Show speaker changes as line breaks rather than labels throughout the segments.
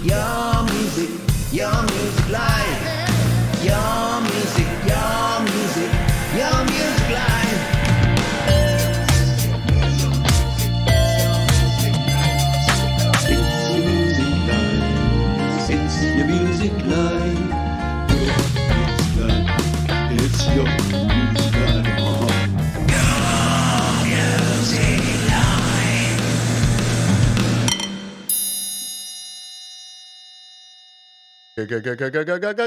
your music live. Your music live. It's your music live. It's your music live.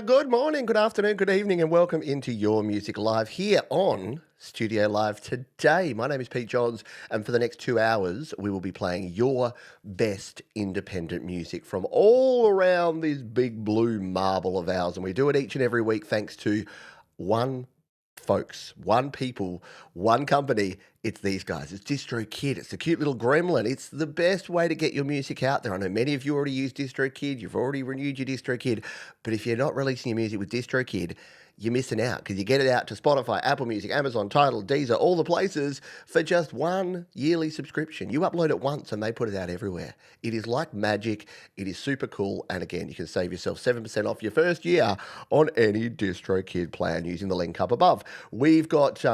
Good morning, good afternoon, good evening, and welcome into Your Music Live here on Studio Live today. My name is Pete Johns, and for the next 2 hours, we will be playing your best independent music from all around this big blue marble of ours. And we do it each and every week thanks to one people, one company. It's these guys. It's DistroKid. It's the cute little gremlin. It's the best way to get your music out there. I know many of you already use DistroKid. You've already renewed your DistroKid. But if you're not releasing your music with DistroKid, you're missing out because you get it out to Spotify, Apple Music, Amazon, Tidal, Deezer, all the places for just one yearly subscription. You upload it once and they put it out everywhere. It is like magic. It is super cool. And again, you can save yourself 7% off your first year on any DistroKid plan using the link up above. We've got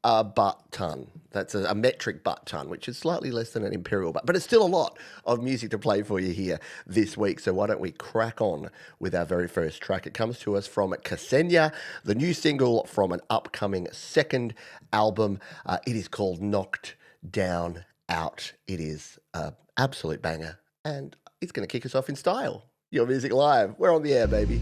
a butt ton. That's a metric butt ton, which is slightly less than an imperial butt, but it's still a lot of music to play for you here this week. So why don't we crack on with our very first track? It comes to us from Ksenia, the new single from an upcoming second album. It is called Knocked Down Out. It is an absolute banger, and it's going to kick us off in style. Your Music Live. We're on the air, baby.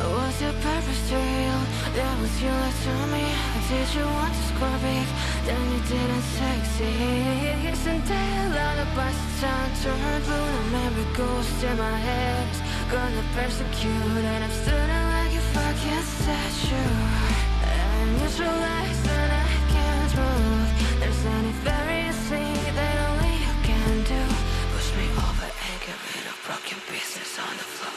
Was your purpose real? That was your life to me. Did you want to score big? Then you didn't succeed. Isn't that lullabies time turned blue? No memory ghost in my head. Gonna persecute, and I'm standing like a fucking statue. And neutralize and I can't move. There's any various thing that only you can do. Push me over and get rid of broken pieces on the floor.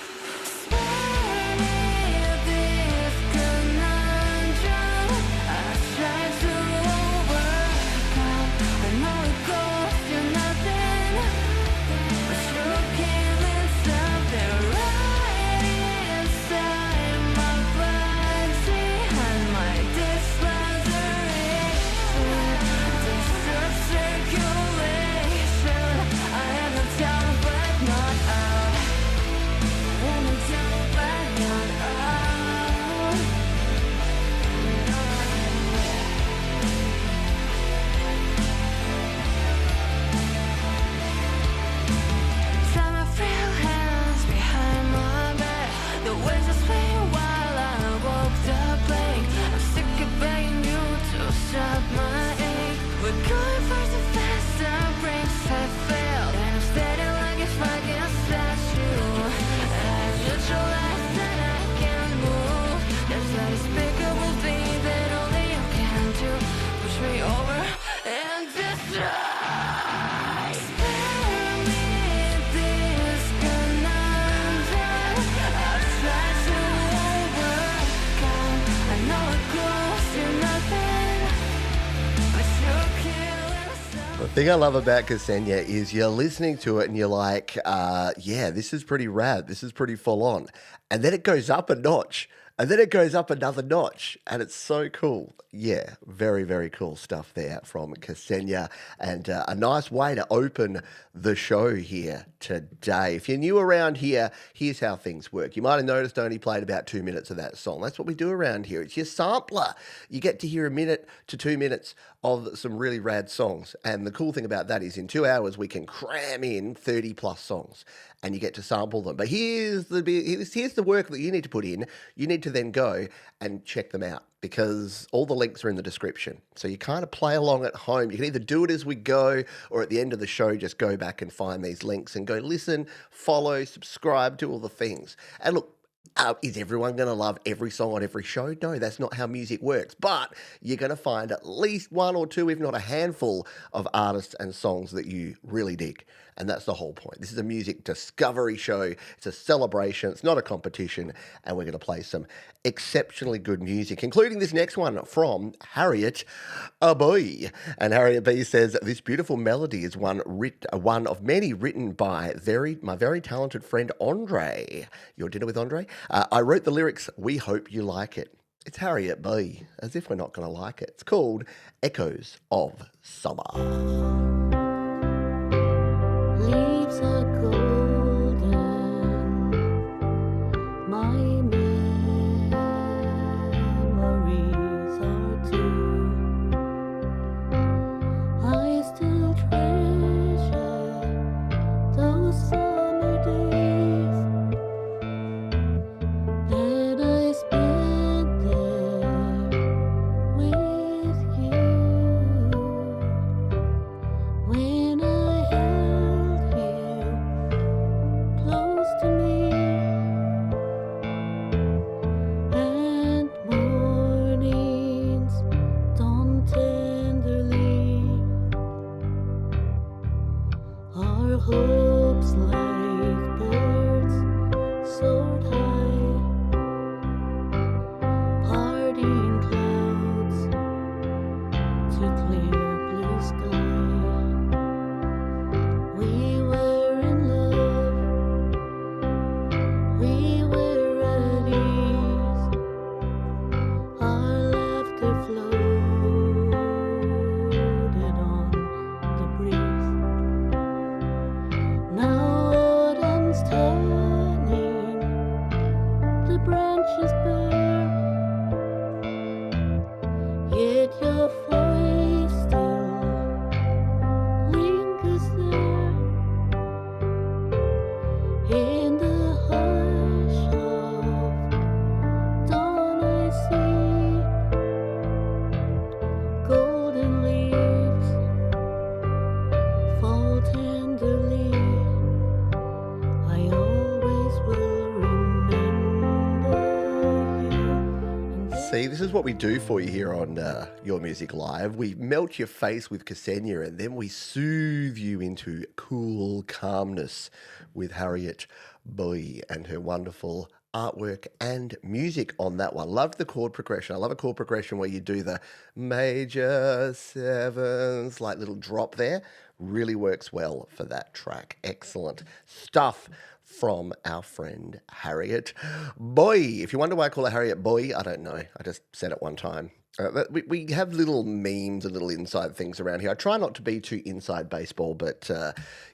The thing I love about Ksenia is you're listening to it and you're like, yeah, this is pretty rad. This is pretty full on. And then it goes up a notch. And then it goes up another notch. And it's so cool. Yeah, very, very cool stuff there from Ksenia. And a nice way to open the show here today. If you're new around here, here's how things work. You might have noticed I only played about 2 minutes of that song. That's what we do around here. It's your sampler. You get to hear 1 minute to 2 minutes of some really rad songs. And the cool thing about that is in 2 hours, we can cram in 30 plus songs and you get to sample them. But here's the work that you need to put in. You need to then go and check them out because all the links are in the description. So you kind of play along at home. You can either do it as we go or at the end of the show, just go back and find these links and go listen, follow, subscribe, do all the things. And look, is everyone going to love every song on every show? No, that's not how music works. But you're going to find at least one or two, if not a handful, of artists and songs that you really dig. And that's the whole point. This is a music discovery show. It's a celebration. It's not a competition. And we're going to play some exceptionally good music, including this next one from Harriet Boy. And Harriet B says, this beautiful melody is one of many written by my very talented friend Andre. Your Dinner with Andre? I wrote the lyrics. We hope you like it. It's Harriet B, as if we're not going to like it. It's called Echoes of Summer.
Leaves are golden, my memories are too. I still treasure those summer days that I spent there with you. When I held you close to me, and mornings dawned tenderly, our hopes like birds soared high, parting clouds to clear blue sky. We were in love, we were at ease, our laughter floated on the breeze. Now autumn's turning, the branches burn, yet your voice still lingers there. In the hush of dawn I see golden leaves fall tenderly. I always will remember you.
See, this is what we do for you here on Your Music Live. We melt your face with Ksenia and then we soothe you into cool calmness with Harriet Boy and her wonderful artwork and music on that one. Loved the chord progression. I love a chord progression where you do the major sevens, like little drop there. Really works well for that track. Excellent stuff from our friend Harriet Boy. If you wonder why I call her Harriet Boy, I don't know. I just said it one time. But we have little memes and little inside things around here. I try not to be too inside baseball, but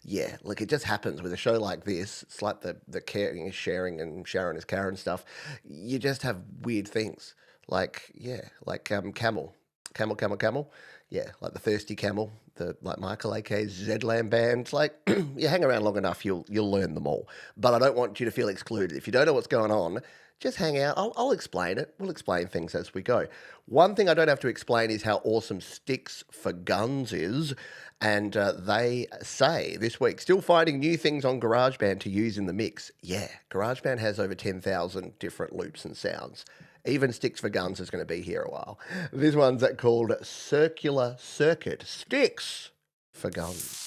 yeah, look, it just happens with a show like this. It's like the caring is sharing and Sharon is Karen stuff. You just have weird things like, yeah, like Camel. Yeah, like the Thirsty Camel, like Michael AK's Zedland band. Like, you hang around long enough, you'll learn them all. But I don't want you to feel excluded. If you don't know what's going on, just hang out. I'll explain it. We'll explain things as we go. One thing I don't have to explain is how awesome Sticks for Guns is. And they say this week, still finding new things on GarageBand to use in the mix. Yeah, GarageBand has over 10,000 different loops and sounds. Even Sticks for Guns is going to be here a while. This one's called Circular Circuit. Sticks for Guns.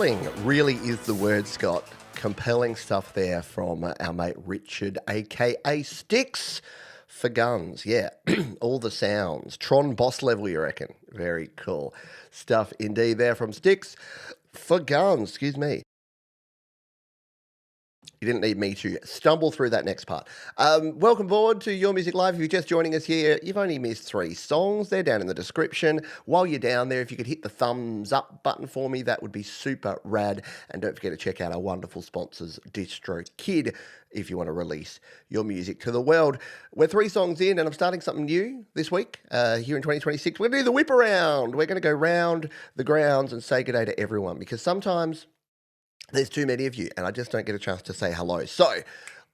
Compelling really is the word, Scott. Compelling stuff there from our mate Richard, aka Sticks for Guns. Yeah, all the sounds. Tron boss level, you reckon? Very cool stuff indeed there from Sticks for Guns. Excuse me. You didn't need me to stumble through that next part. Welcome aboard to Your Music Live. If you're just joining us here, you've only missed 3 songs. They're down in the description. While you're down there, if you could hit the thumbs up button for me, that would be super rad. And don't forget to check out our wonderful sponsors, DistroKid, if you want to release your music to the world. We're 3 songs in, and I'm starting something new this week here in 2026. We're going to do the whip around. We're going to go round the grounds and say good day to everyone, because sometimes there's too many of you, and I just don't get a chance to say hello. So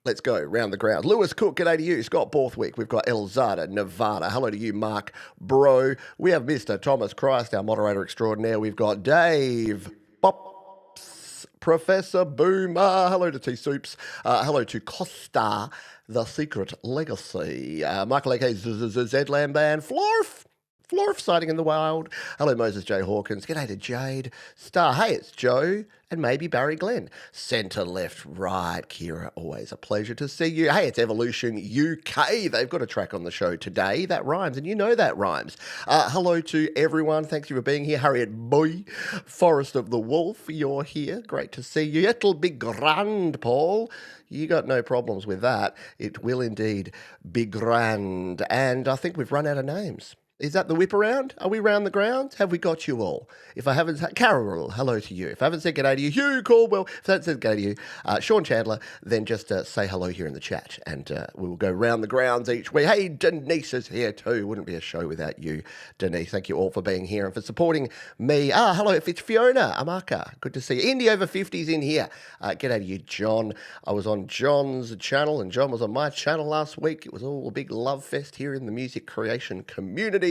let's go round the ground. Lewis Cook, g'day to you. Scott Borthwick, we've got Elzada, Nevada. Hello to you, Mark Bro. We have Mr. Thomas Christ, our moderator extraordinaire. We've got Dave Pops, Professor Boomer. Hello to T Soups. Hello to Costa, The Secret Legacy. Michael A.K. Zed Lamban. Florf sighting in the wild. Hello, Moses J. Hawkins. G'day to Jade. Star, hey, it's Joe. And maybe Barry Glenn. Centre, left, right. Kira, always a pleasure to see you. Hey, it's Evolution UK. They've got a track on the show today. That rhymes, and you know that rhymes. Hello to everyone. Thank you for being here. Harriet Boy, Forest of the Wolf, you're here. Great to see you. It'll be grand, Paul. You got no problems with that. It will indeed be grand. And I think we've run out of names. Is that the whip around? Are we round the grounds? Have we got you all? If I haven't said, Carol, hello to you. If I haven't said g'day to you, Hugh Caldwell. If I haven't said g'day to you, Sean Chandler, then just say hello here in the chat, and we will go round the grounds each week. Hey, Denise is here too. Wouldn't be a show without you, Denise. Thank you all for being here and for supporting me. Hello, if it's Fiona Amaka. Good to see you. Indy over 50's in here. G'day to you, John. I was on John's channel, and John was on my channel last week. It was all a big love fest here in the music creation community.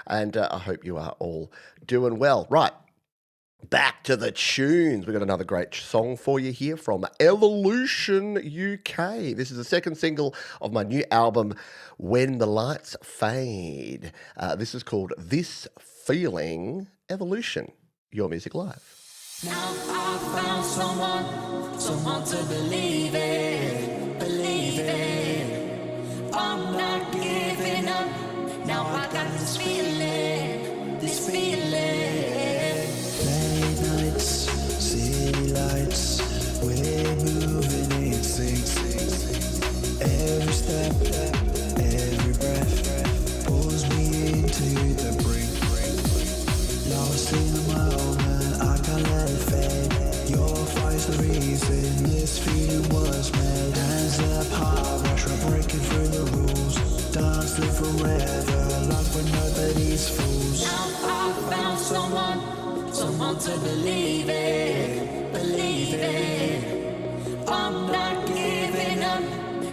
And I hope you are all doing well. Right, back to the tunes. We've got another great song for you here from Evolution UK. This is the second single of my new album, When the Lights Fade. This is called This Feeling. Evolution, Your Music Live.
Now I found someone to believe in, believe in. I'm not giving up. Now I got this feeling, this feeling.
Late nights, city lights, we're moving in sync. Every step, every breath pulls me into the brink. Lost in the moment, I can't let it fade. Your fire's the reason this feeling was made. Hands up, heart rush, we're breaking through the rules. Dance live forever, love when nobody's fools.
Now I found someone to believe in, believe in. I'm not giving up.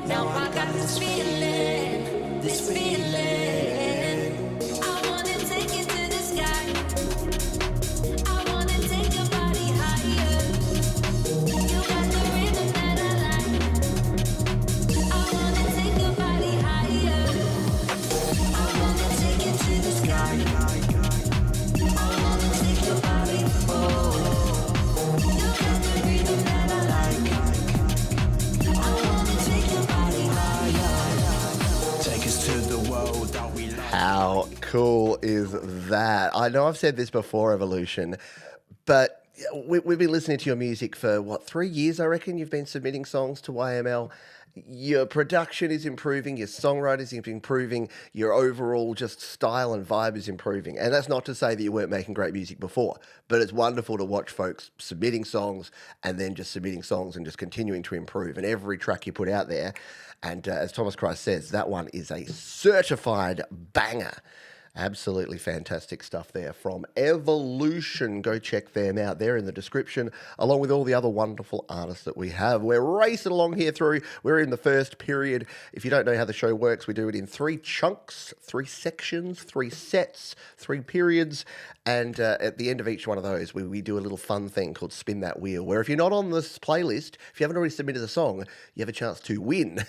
Now I got this feeling, this feeling. I wanna take it to the sky. I wanna take your body higher. You got the rhythm that I like. I wanna take your body higher. I wanna take it to the sky. I wanna take your body, oh. You got the rhythm that I like. I wanna take your body higher.
Take us to the world that we love.
How cool is that? I know I've said this before, Evolution, but we've been listening to your music for, 3 years, I reckon? You've been submitting songs to YML. Your production is improving, your songwriting is improving, your overall just style and vibe is improving. And that's not to say that you weren't making great music before, but it's wonderful to watch folks submitting songs and then just submitting songs and just continuing to improve. And every track you put out there, and as Thomas Christ says, that one is a certified banger. Absolutely fantastic stuff there from Evolution. Go check them out. They're in the description, along with all the other wonderful artists that we have. We're racing along here through. We're in the first period. If you don't know how the show works, we do it in 3 chunks, 3 sections, 3 sets, 3 periods. And at the end of each one of those, we do a little fun thing called Spin That Wheel, where if you're not on this playlist, if you haven't already submitted a song, you have a chance to win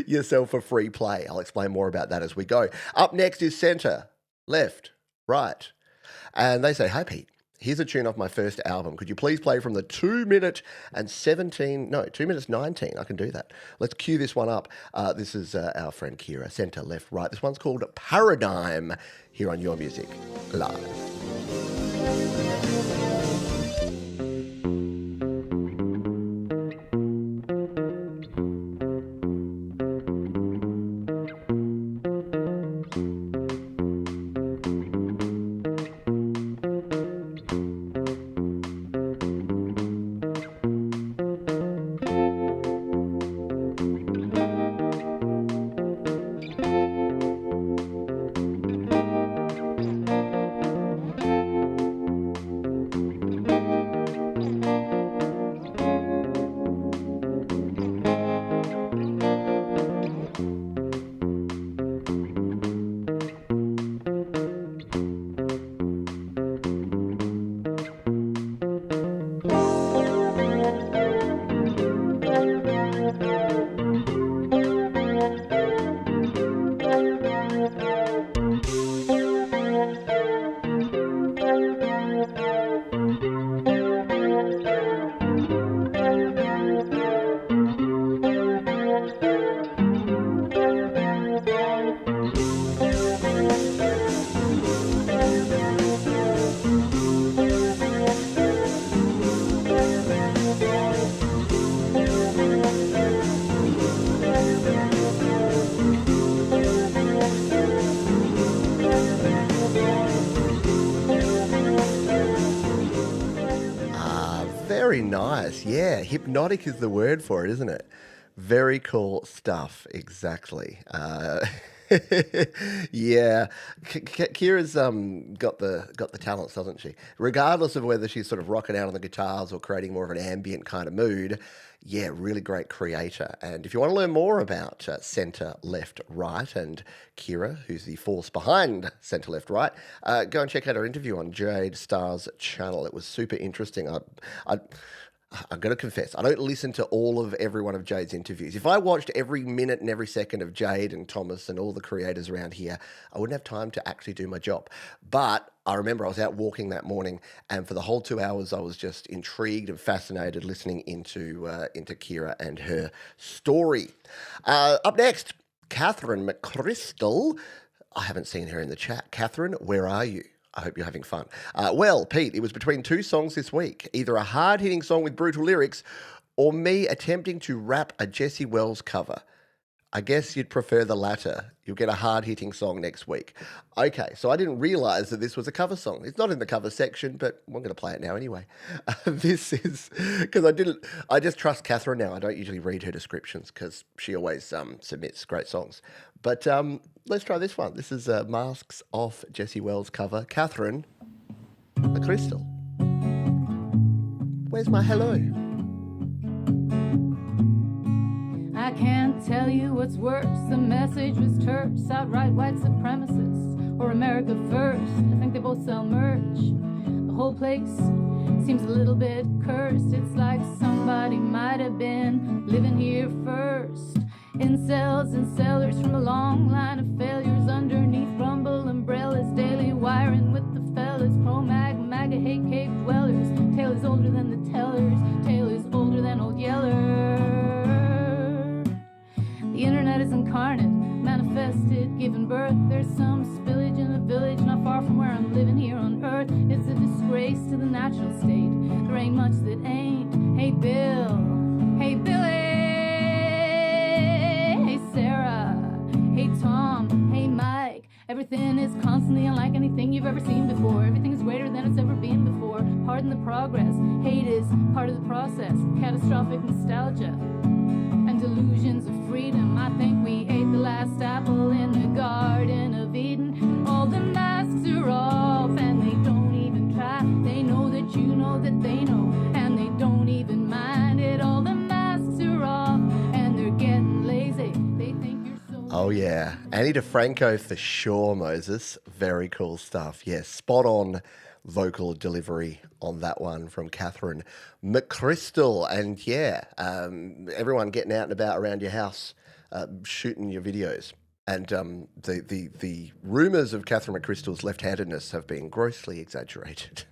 yourself a free play. I'll explain more about that as we go. Up next is Centre, Left, Right. And they say, "Hey, Pete, Here's a tune off my first album. Could you please play from the 2 minute and 17, no, 2 minutes 19. I can do that. Let's cue this one up. This is our friend Kira, centre, left, right. This one's called Paradigm here on Your Music Live. Very nice. Yeah, hypnotic is the word for it, isn't it? Very cool stuff. Exactly. Yeah, Kira's got the talents, doesn't she? Regardless of whether she's sort of rocking out on the guitars or creating more of an ambient kind of mood. Yeah, really great creator. And if you want to learn more about Centre, Left, Right and Kira, who's the force behind Centre, Left, Right, go and check out her interview on Jade Starr's channel. It was super interesting. I'm going to confess, I don't listen to every one of Jade's interviews. If I watched every minute and every second of Jade and Thomas and all the creators around here, I wouldn't have time to actually do my job. But I remember I was out walking that morning, and for the whole 2 hours, I was just intrigued and fascinated listening into Kira and her story. Up next, Catherine McChrystal. I haven't seen her in the chat. Catherine, where are you? I hope you're having fun. Well, Pete, it was between two songs this week, either a hard-hitting song with brutal lyrics or me attempting to rap a Jesse Wells cover. I guess you'd prefer the latter. You'll get a hard-hitting song next week. Okay, so I didn't realise that this was a cover song. It's not in the cover section, but I'm going to play it now anyway. This is, because I just trust Catherine now. I don't usually read her descriptions because she always submits great songs. But let's try this one. This is Masks Off Jesse Wells cover. Catherine McChrystal. Where's my hello?
I can't tell you what's worse. The message was terse, outright white supremacists, or America First. I think they both sell merch. The whole place seems a little bit cursed. It's like somebody might have been living here first. Incels and sellers from a long line of failures underneath rumble umbrellas, daily wiring with the fellas, pro-mag, MAGA, hate cave dwellers. Tale is older than the tellers, tale is older than Old Yeller. The internet is incarnate, manifested, given birth. There's some spillage in a village not far from where I'm living here on earth. It's a disgrace to the natural state. There ain't much that ain't. Hey Bill, hey Billy, hey Sarah, hey Tom, hey Mike. Everything is constantly unlike anything you've ever seen before. Everything is greater than it's ever been before. Pardon the progress, hate is part of the process. Catastrophic nostalgia and delusions of freedom. I think we ate the last apple in the Garden of Eden. All the masks are off and they don't even try. They know that you know that they know, and they don't even mind it. All the masks are off and they're getting lazy. They think you're so...
Oh yeah, Annie DeFranco for sure, Moses. Very cool stuff. Yes, spot on vocal delivery on that one from Catherine McChrystal. And yeah, everyone getting out and about around your house, shooting your videos. And the rumours of Catherine McChrystal's left-handedness have been grossly exaggerated.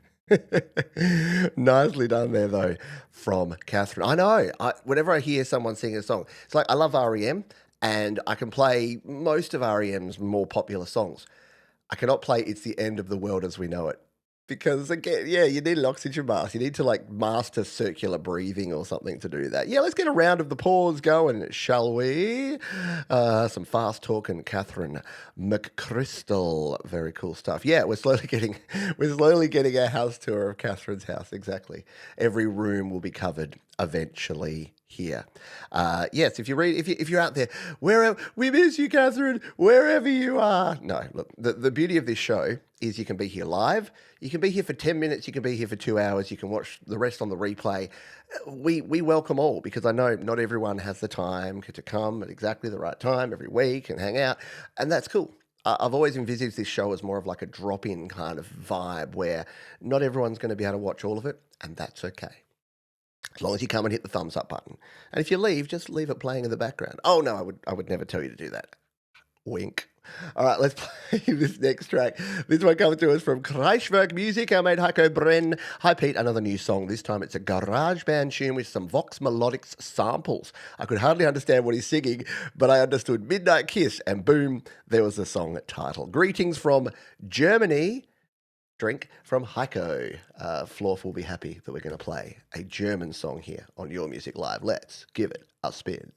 Nicely done there, though, from Catherine. I know. Whenever I hear someone sing a song, it's like I love REM, and I can play most of REM's more popular songs. I cannot play "It's the End of the World as We Know It" because, again, yeah, you need an oxygen mask. You need to like master circular breathing or something to do that. Yeah, let's get a round of the pause going, shall we? Some fast talking, Catherine McChrystal. Very cool stuff. Yeah, we're slowly getting a house tour of Catherine's house. Exactly. Every room will be covered eventually here. Yes, if you're out there, wherever we miss you, Catherine, wherever you are. No, look, the beauty of this show is you can be here live. You can be here for 10 minutes. You can be here for 2 hours. You can watch the rest on the replay. We welcome all because I know not everyone has the time to come at exactly the right time every week and hang out, and that's cool. I've always envisaged this show as more of like a drop-in kind of vibe where not everyone's going to be able to watch all of it, and that's okay. As long as you come and hit the thumbs up button. And if you leave, just leave it playing in the background. Oh, no, I would never tell you to do that. Wink. All right, let's play this next track. This one comes to us from Kraftwerk Music, our mate Heiko Brenn. Hi, Pete, another new song. This time it's a garage band tune with some Vox Melodics samples. I could hardly understand what he's singing, but I understood Midnight Kiss, and boom, there was the song title. Greetings from Germany. Drink from Heiko. Florf will be happy that we're going to play a German song here on Your Music Live. Let's give it a spin.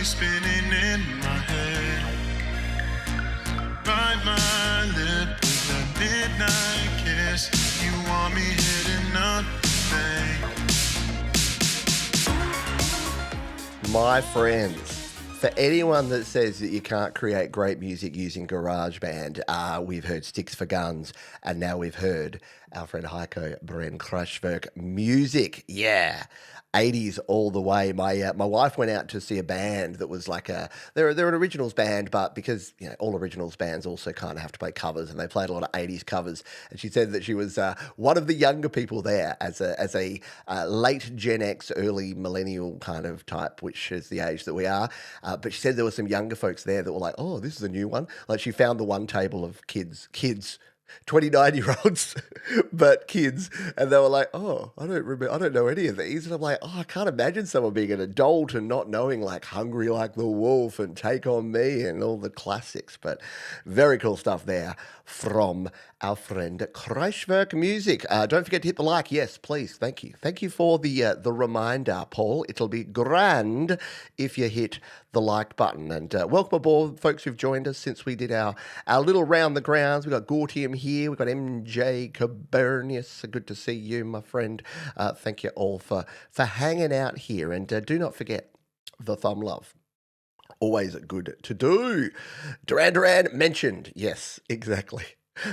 Spinning in my head, bite my lip with a midnight kiss. You want me hitting up the
My friends, for anyone that says that you can't create great music using GarageBand, we've heard Sticks for Guns, and now we've heard our friend Heiko Brenn, Kraftwerk Music. Yeah. 80s all the way. My wife went out to see a band that was like they're an originals band, but because all originals bands also kind of have to play covers, and they played a lot of 80s covers. And she said that she was one of the younger people there as a late Gen X, early millennial kind of type, which is the age that we are. But she said there were some younger folks there that were like, "Oh, this is a new one." Like she found the one table of kids 29-year-olds, but kids, and they were like, "Oh, I don't know any of these." And I'm like, "Oh, I can't imagine someone being an adult and not knowing like Hungry Like the Wolf and Take On Me and all the classics." But very cool stuff there from our friend Kraftwerk Music. Don't forget to hit the like. Yes, please. Thank you for the reminder, Paul. It'll be grand if you hit the like button. And welcome aboard, folks who've joined us since we did our little round the grounds. We've got Gortium here. We've got MJ Cabernius. Good to see you, my friend. Thank you all for hanging out here. And do not forget the thumb love. Always good to do. Duran Duran mentioned. Yes, exactly.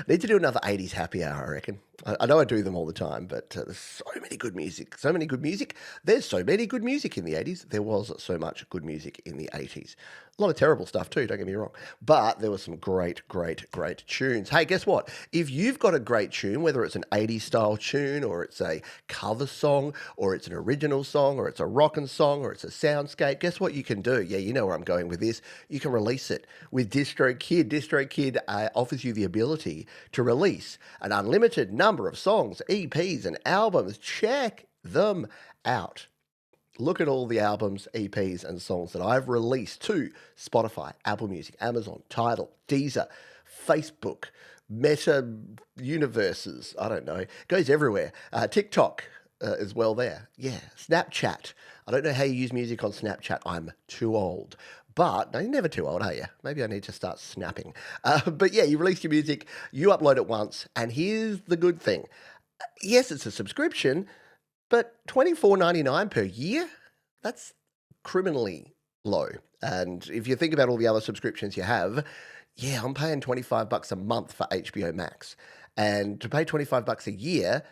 Need to do another 80s happy hour, I reckon. I know I do them all the time, but there's so many good music. So many good music. There's so many good music in the 80s. There was so much good music in the 80s. A lot of terrible stuff too, don't get me wrong. But there were some great, great, great tunes. Hey, guess what? If you've got a great tune, whether it's an 80s style tune or it's a cover song or it's an original song or it's a rockin' song or it's a soundscape, guess what you can do? Yeah, you know where I'm going with this. You can release it with DistroKid. DistroKid offers you the ability to release an unlimited number of songs, EPs, and albums. Check them out. Look at all the albums, EPs, and songs that I've released to Spotify, Apple Music, Amazon, Tidal, Deezer, Facebook, Meta Universes. I don't know. It goes everywhere. TikTok as well there. Yeah. Snapchat. I don't know how you use music on Snapchat. I'm too old. But no, you're never too old, are you? Maybe I need to start snapping. But yeah, you release your music, you upload it once, and here's the good thing. Yes, it's a subscription, but $24.99 per year, that's criminally low. And if you think about all the other subscriptions you have, yeah, I'm paying $25 a month for HBO Max. And to pay $25 a year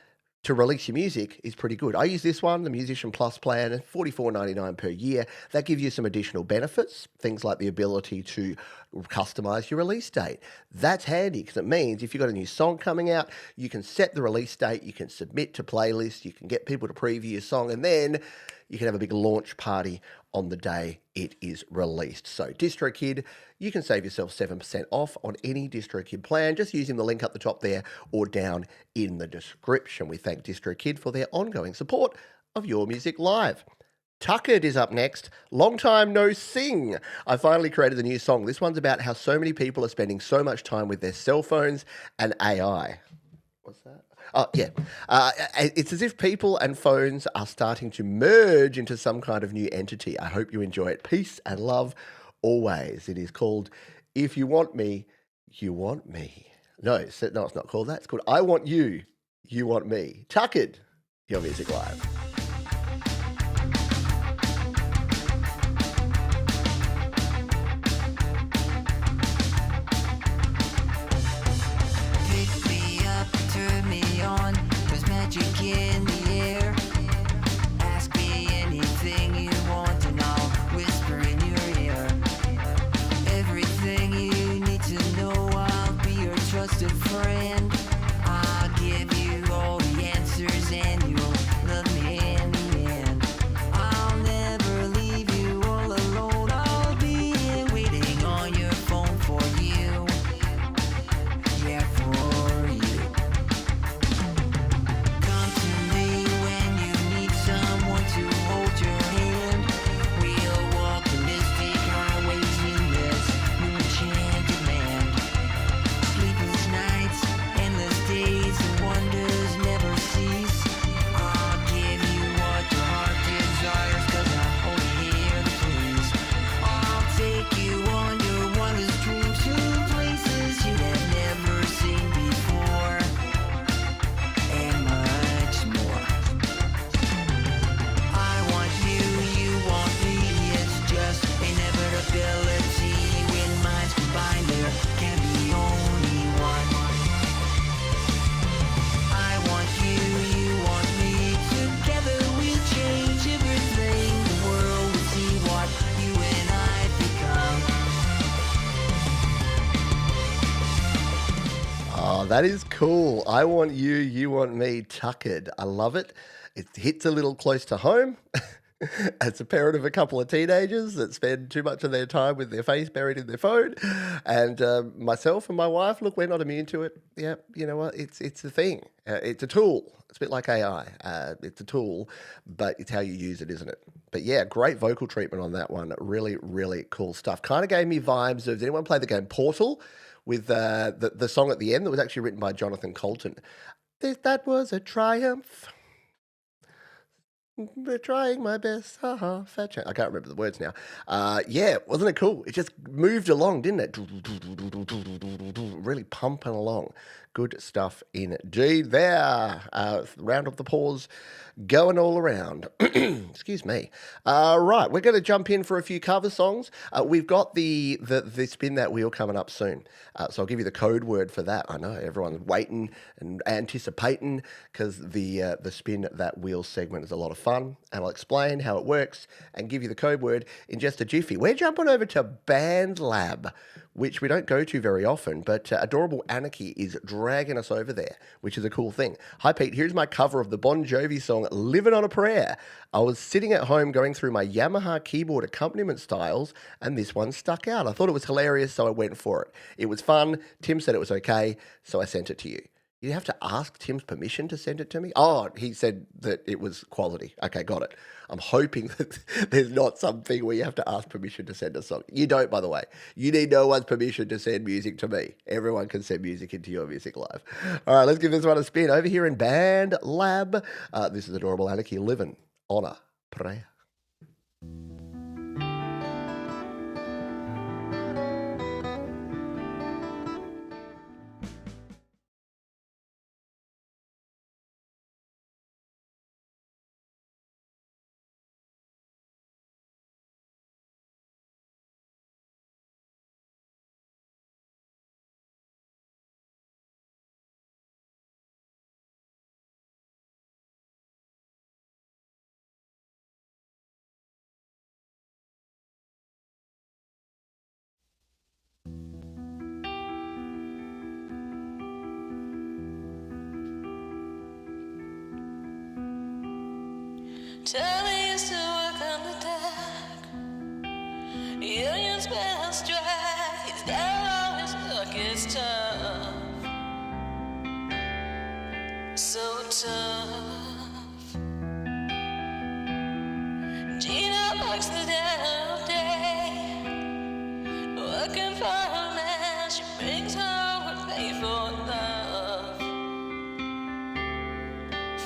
to release your music is pretty good. I use this one, the Musician Plus plan, $44.99 per year. That gives you some additional benefits, things like the ability to customize your release date. That's handy because it means if you've got a new song coming out, you can set the release date, you can submit to playlists, you can get people to preview your song, and then you can have a big launch party on the day it is released. So DistroKid, you can save yourself 7% off on any DistroKid plan just using the link up the top there or down in the description. We thank DistroKid for their ongoing support of Your Music Live. Tuckered is up next. Long time no sing. I finally created a new song. This one's about how so many people are spending so much time with their cell phones and AI. What's that? Oh, yeah. It's as if people and phones are starting to merge into some kind of new entity. I hope you enjoy it. Peace and love always. It is called If You Want Me, You Want Me. No, it's not called that. It's called I Want You, You Want Me. Tuckered, Your Music Live.
Pick me up, turn me on. There's magic in the air. Ask me anything you want, and I'll whisper in your ear. Everything you need to know, I'll be your trusted friend. I'll give you all the answers, and you'll love me in the end. I'll never leave you all alone. I'll be here waiting on your phone for you. Yeah, for you. Come to me when you need someone to hold your hand. We'll walk the mystic highways in this new enchanted land. Sleepless nights, endless days, and wonders never cease. I'll give you what your heart desires, 'cause I'm only here to please. I'll take you on your wondrous dreams to places you have never seen before, and much more. I want you, you want me. It's just inevitability. When minds combine, there can be only one. I want you, you want me. Together we change everything. The world will see what you and I become.
Oh, that is cool. I Want You, You Want Me, Tuckered. I love it. It hits a little close to home. As a parent of a couple of teenagers that spend too much of their time with their face buried in their phone, and myself and my wife, look, we're not immune to it. Yeah, you know what? It's a thing. It's a tool. It's a bit like AI. It's a tool, but it's how you use it, isn't it? But yeah, great vocal treatment on that one. Really, really cool stuff. Kind of gave me vibes of, did anyone play the game Portal with the song at the end that was actually written by Jonathan Colton? That was a triumph. We're trying my best. Haha, fat chance. I can't remember the words now. Yeah, wasn't it cool? It just moved along, didn't it? Really pumping along. Good stuff indeed there. Round of the paws going all around. Excuse me. Right, we're going to jump in for a few cover songs. We've got the Spin That Wheel coming up soon. So I'll give you the code word for that. I know everyone's waiting and anticipating because the Spin That Wheel segment is a lot of fun, and I'll explain how it works and give you the code word in just a jiffy. We're jumping over to Band Lab, which we don't go to very often, but Adorable Anarchy is dragging us over there, which is a cool thing. Hi, Pete. Here's my cover of the Bon Jovi song Living on a Prayer. I was sitting at home going through my Yamaha keyboard accompaniment styles, and this one stuck out. I thought it was hilarious, so I went for it. It was fun. Tim said it was okay, so I sent it to you. You have to ask Tim's permission to send it to me? Oh, he said that it was quality. Okay, got it. I'm hoping that there's not something where you have to ask permission to send a song. You don't, by the way. You need no one's permission to send music to me. Everyone can send music into Your Music Live. All right, let's give this one a spin. Over here in Band Lab, this is Adorable Anarchy, Living on a Prayer.
Tell me you still work on the dock. Union's been on strike. He's down on his luck. It's tough. So tough. Gina works the damn day. Working for a man. She brings home her pay for love.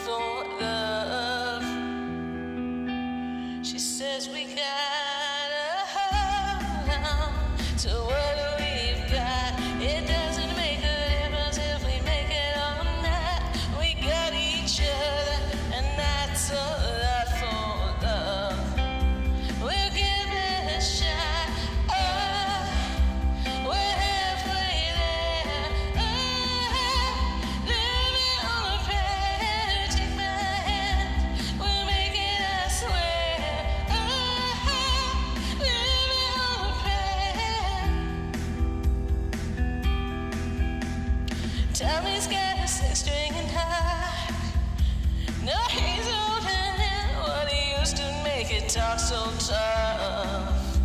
For love. She says we gotta hold on to what we've got. It doesn't make a difference if we make it or not. We got each other, and that's a lot for love. We'll give it a shot. Oh, we're halfway there. Oh, living on a prayer. Take my hand, we'll make it, I swear. Oh, living on a prayer. Tommy's got a six-string guitar. No, he's holding in what he used to make it talk so tough.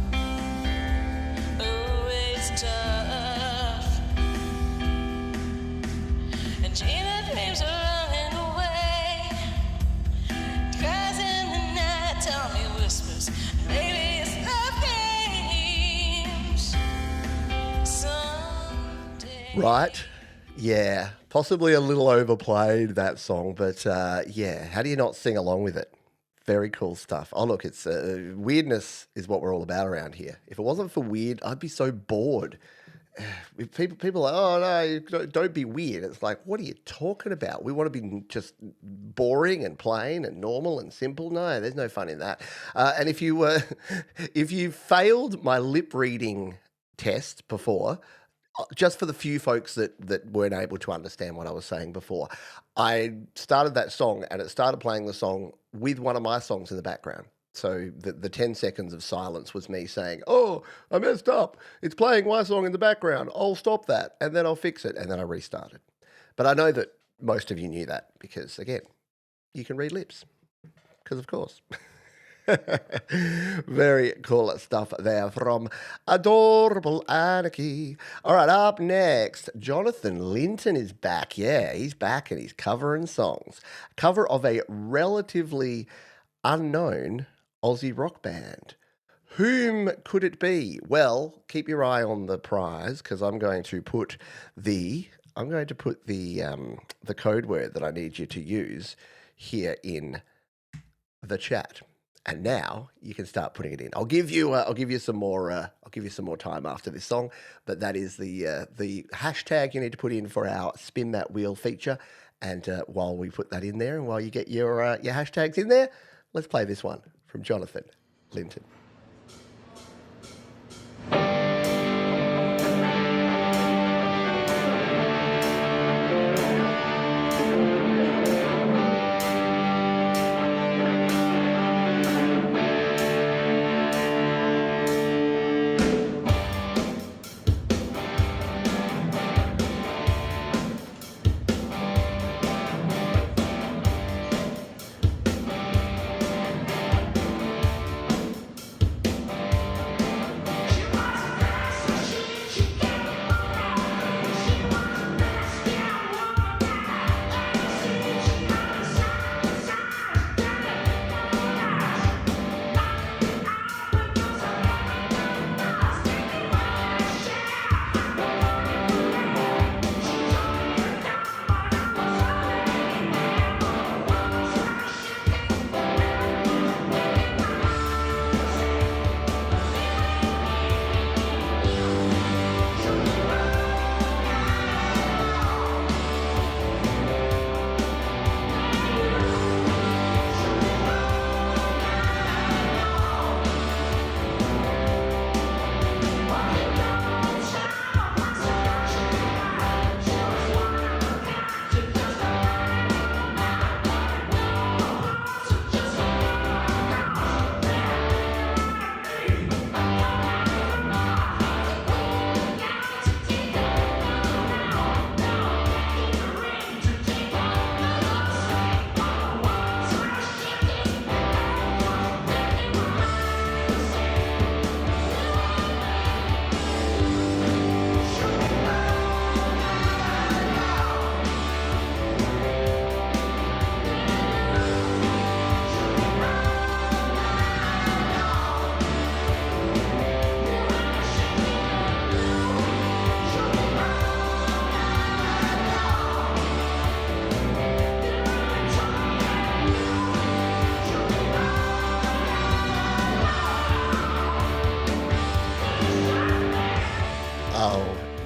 Oh, it's tough. And Gina dreams of running away. Cries in the night, Tommy whispers, baby, it's love games. Someday.
Right. Yeah. Possibly a little overplayed, that song, but yeah. How do you not sing along with it? Very cool stuff. Oh, look, it's weirdness is what we're all about around here. If it wasn't for weird, I'd be so bored. If people are like, oh no, don't be weird. It's like, what are you talking about? We want to be just boring and plain and normal and simple. No, there's no fun in that. And if you if you failed my lip reading test before, just for the few folks that weren't able to understand what I was saying before, I started that song and it started playing the song with one of my songs in the background. So the 10 seconds of silence was me saying, oh, I messed up. It's playing my song in the background. I'll stop that and then I'll fix it. And then I restarted. But I know that most of you knew that because, again, you can read lips. Because, of course. Very cool stuff there from Adorable Anarchy. All right, up next, Jonathan Linton is back. Yeah, he's back and he's covering songs. Cover of a relatively unknown Aussie rock band. Whom could it be? Well, keep your eye on the prize because I'm going to put the code word that I need you to use here in the chat. And now you can start putting it in. I'll give you some more. I'll give you some more time after this song. But that is the hashtag you need to put in for our Spin That Wheel feature. And while we put that in there, and while you get your hashtags in there, let's play this one from Jonathan Linton.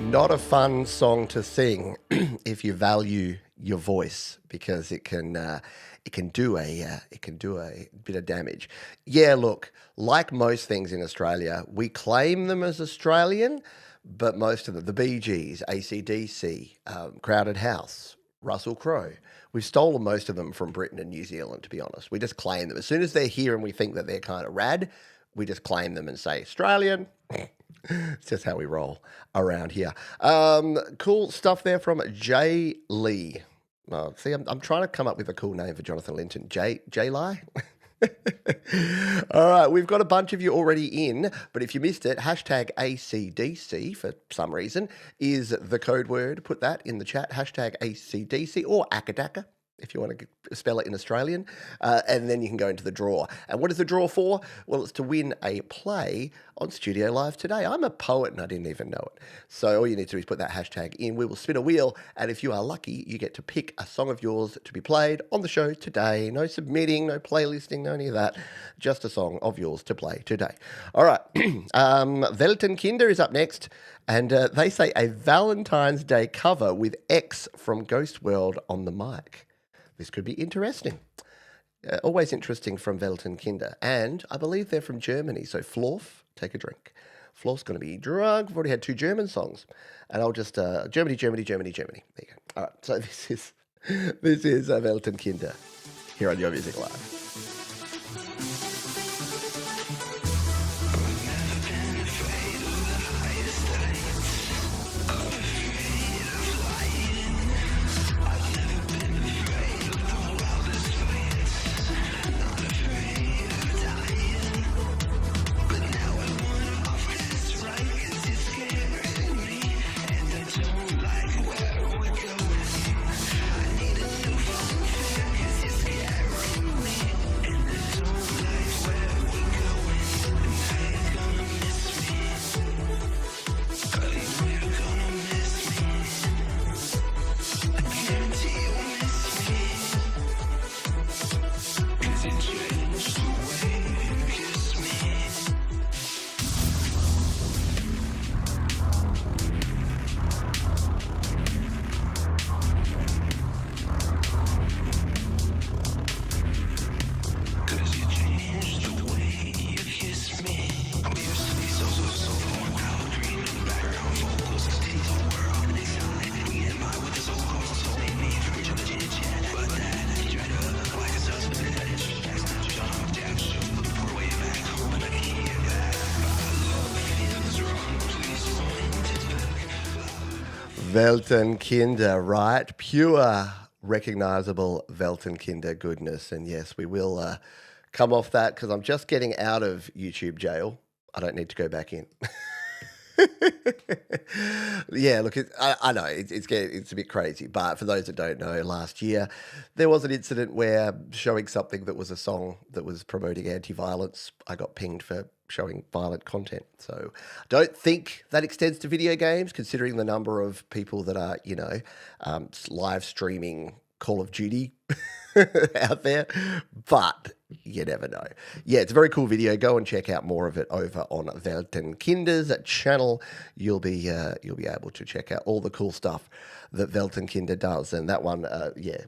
Not a fun song to sing if you value your voice, because it can do a bit of damage. Yeah, look, like most things in Australia, we claim them as Australian, but most of them, the Bee Gees, AC/DC, Crowded House, Russell Crowe, we've stolen most of them from Britain and New Zealand, to be honest. We just claim them. As soon as they're here and we think that they're kind of rad, we just claim them and say, Australian. It's just how we roll around here. Cool stuff there from Jay Lee. See, I'm trying to come up with a cool name for Jonathan Linton. Jay Lee? All right, we've got a bunch of you already in, but if you missed it, hashtag ACDC for some reason is the code word. Put that in the chat, hashtag ACDC or Akadaka, if you want to spell it in Australian, and then you can go into the draw. And what is the draw for? Well, it's to win a play on Studio Live today. I'm a poet and I didn't even know it. So all you need to do is put that hashtag in. We will spin a wheel, and if you are lucky, you get to pick a song of yours to be played on the show today. No submitting, no playlisting, no any of that. Just a song of yours to play today. All right. Weltenkinder is up next, and they say a Valentine's Day cover with X from Ghost World on the mic. This could be interesting. Always interesting from Weltenkinder. And I believe they're from Germany. So Florf, take a drink. Florf's going to be drunk. We've already had 2 German songs. And I'll just, Germany. There you go. All right, so this is Weltenkinder here on Your Music Live.
Me
Weltenkinder, right? Pure, recognizable Weltenkinder goodness. And yes, we will come off that because I'm just getting out of YouTube jail. I don't need to go back in. Yeah, look, I know it's a bit crazy, but for those that don't know, last year there was an incident where showing something that was a song that was promoting anti-violence, I got pinged for showing violent content. So I don't think that extends to video games, considering the number of people that are, live streaming Call of Duty out there, but you never know. Yeah, it's a very cool video. Go and check out more of it over on Weltenkinder's channel. You'll be able to check out all the cool stuff that Weltenkinder does, and that one,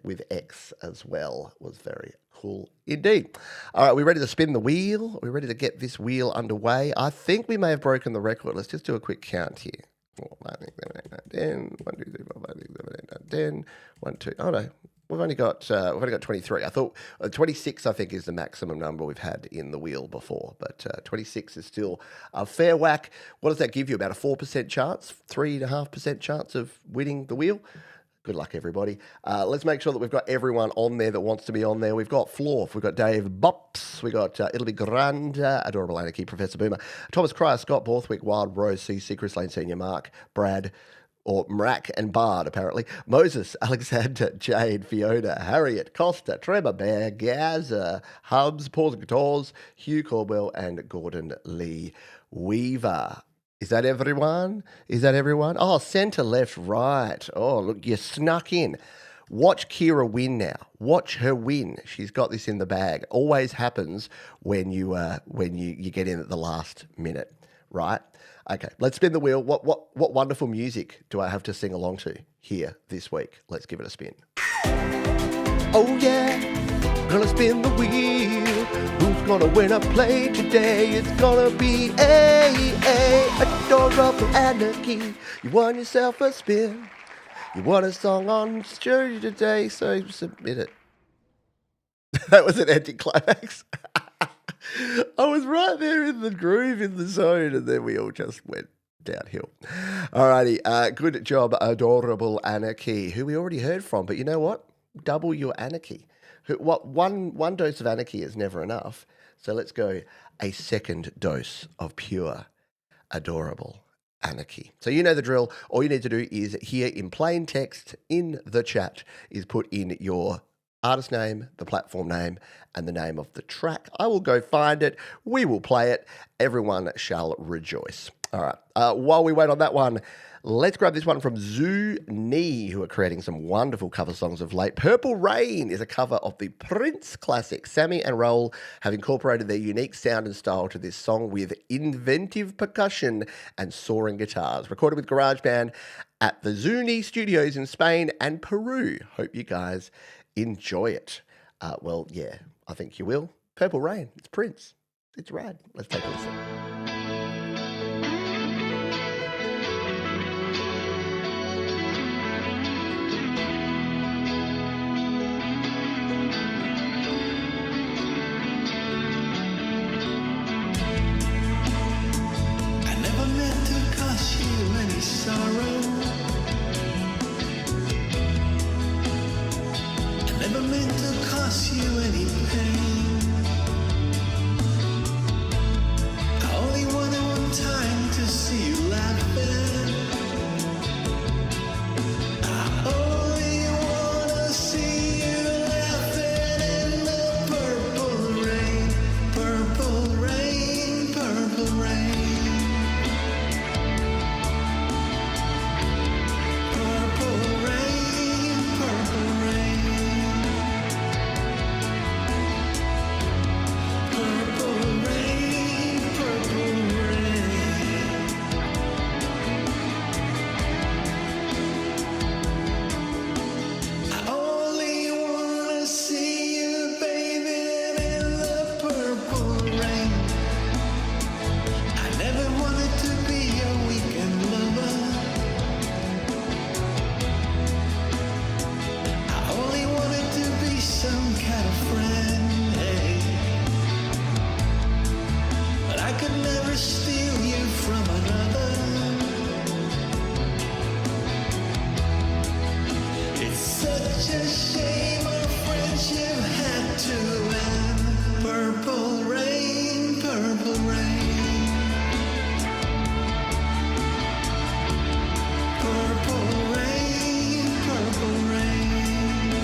with X as well, was very cool indeed. All right, we're ready to spin the wheel. We're ready to get this wheel underway. I think we may have broken the record. Let's just do a quick count here. 4, 5, 6, 7, 8, 9, 10. 1, 2, 3, 4, 5, 6, 7, 8, 9, 10. 1, 2. Oh no, we've only got 23. I thought 26. I think is the maximum number we've had in the wheel before, but 26 is still a fair whack. What does that give you? About a 4% chance, 3.5% chance of winning the wheel. Good luck, everybody. Let's make sure that we've got everyone on there that wants to be on there. We've got Florf, we've got Dave Bops, we've got It'll Be Grand, Adorable Anarchy, Professor Boomer, Thomas Cryer, Scott Borthwick, Wild Rose, CC, Chris Lane Senior, Mark, Brad, or Mrack and Bard, apparently, Moses, Alexander, Jade, Fiona, Harriet, Costa, Trevor, Bear, Gaza, Hubs, Paws and Guitars, Hugh Caldwell, and Gordon Lee Weaver. Is that everyone? Is that everyone? Oh, centre, left, right. Oh, look, you snuck in. Watch Kira win now. Watch her win. She's got this in the bag. Always happens when you get in at the last minute, right? Okay, let's spin the wheel. What wonderful music do I have to sing along to here this week? Let's give it a spin. Oh yeah, gonna spin the wheel. Who's gonna win a play today? It's gonna be Adorable Anarchy. You won yourself a spin. You won a song on jury today, so submit it. That was an anticlimax. I was right there in the groove, in the zone, and then we all just went downhill. Alrighty, good job, Adorable Anarchy, who we already heard from, but you know what? Double your anarchy. One dose of anarchy is never enough, so let's go a second dose of pure, adorable anarchy. So you know the drill. All you need to do is here in plain text in the chat is put in your artist name, the platform name, and the name of the track. I will go find it. We will play it. Everyone shall rejoice. All right. While we wait on that one, let's grab this one from Zoo Nee, who are creating some wonderful cover songs of late. Purple Rain is a cover of the Prince classic. Sammy and Raul have incorporated their unique sound and style to this song with inventive percussion and soaring guitars. Recorded with GarageBand at the Zoo Nee studios in Spain and Peru. Hope you guys enjoy it. Well, yeah, I think you will. Purple Rain. It's Prince. It's rad. Let's take a listen.
It's a shame our friendship had to end. Purple rain, purple rain. Purple rain, purple rain.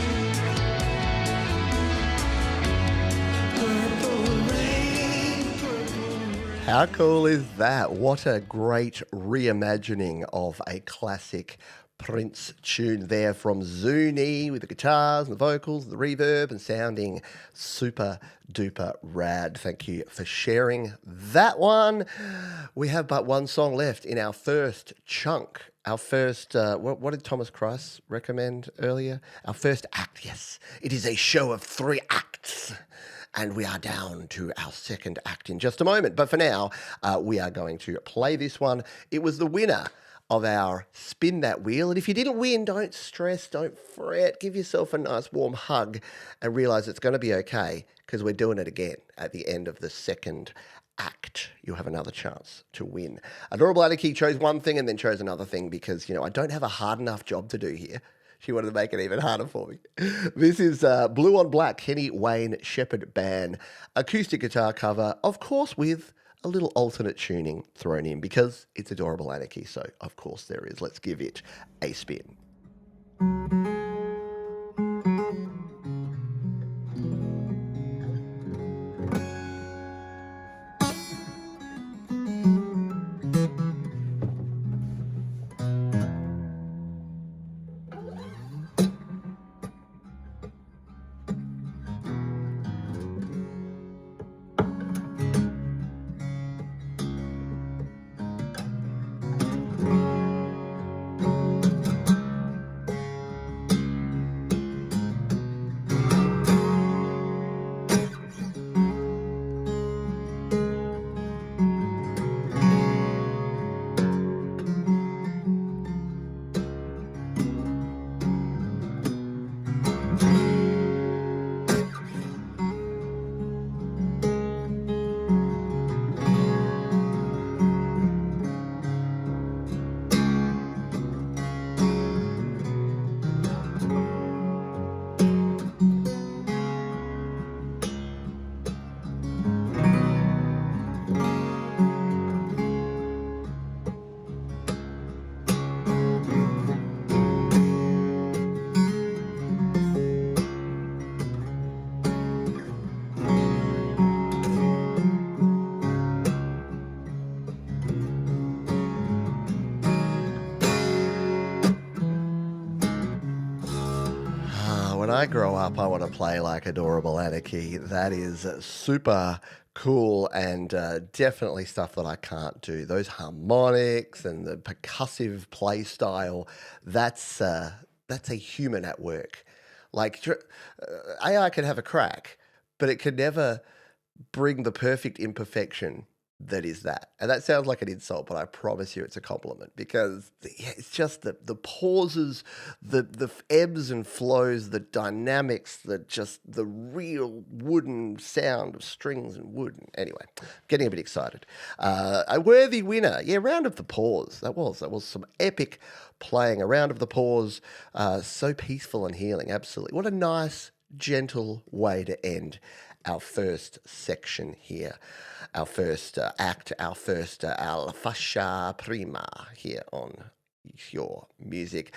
Purple rain, purple rain.
How cool is that? What a great reimagining of a classic Prince tune there from Zuni with the guitars and the vocals, the reverb, and sounding super duper rad. Thank you for sharing that one. We have but one song left in our first chunk. Our first, what did Thomas Christ recommend earlier? Our first act, yes. It is a show of 3 acts. And we are down to our second act in just a moment. But for now, we are going to play this one. It was the winner of our Spin That Wheel. And if you didn't win, don't stress, don't fret. Give yourself a nice warm hug and realize it's going to be okay because we're doing it again at the end of the second act. You'll have another chance to win. Adorable Anarchy chose one thing and then chose another thing because, I don't have a hard enough job to do here. She wanted to make it even harder for me. This is Blue on Black, Kenny Wayne Shepherd Band, acoustic guitar cover, of course with a little alternate tuning thrown in because it's Adorable Anarchy, so of course there is. Let's give it a spin. When I grow up, I want to play like Adorable Anarchy. That is super cool and definitely stuff that I can't do. Those harmonics and the percussive play style, that's a human at work. Like AI can have a crack, but it can never bring the perfect imperfection that is that. And that sounds like an insult, but I promise you it's a compliment because it's just the pauses, the ebbs and flows, the dynamics, the real wooden sound of strings and wood. Anyway, getting a bit excited. A worthy winner. Yeah, Round of the Pause. That was some epic playing. A Round of the Pause. So peaceful and healing. Absolutely. What a nice, gentle way to end our first section here, our first act, our first Al Fascia Prima here on Your Music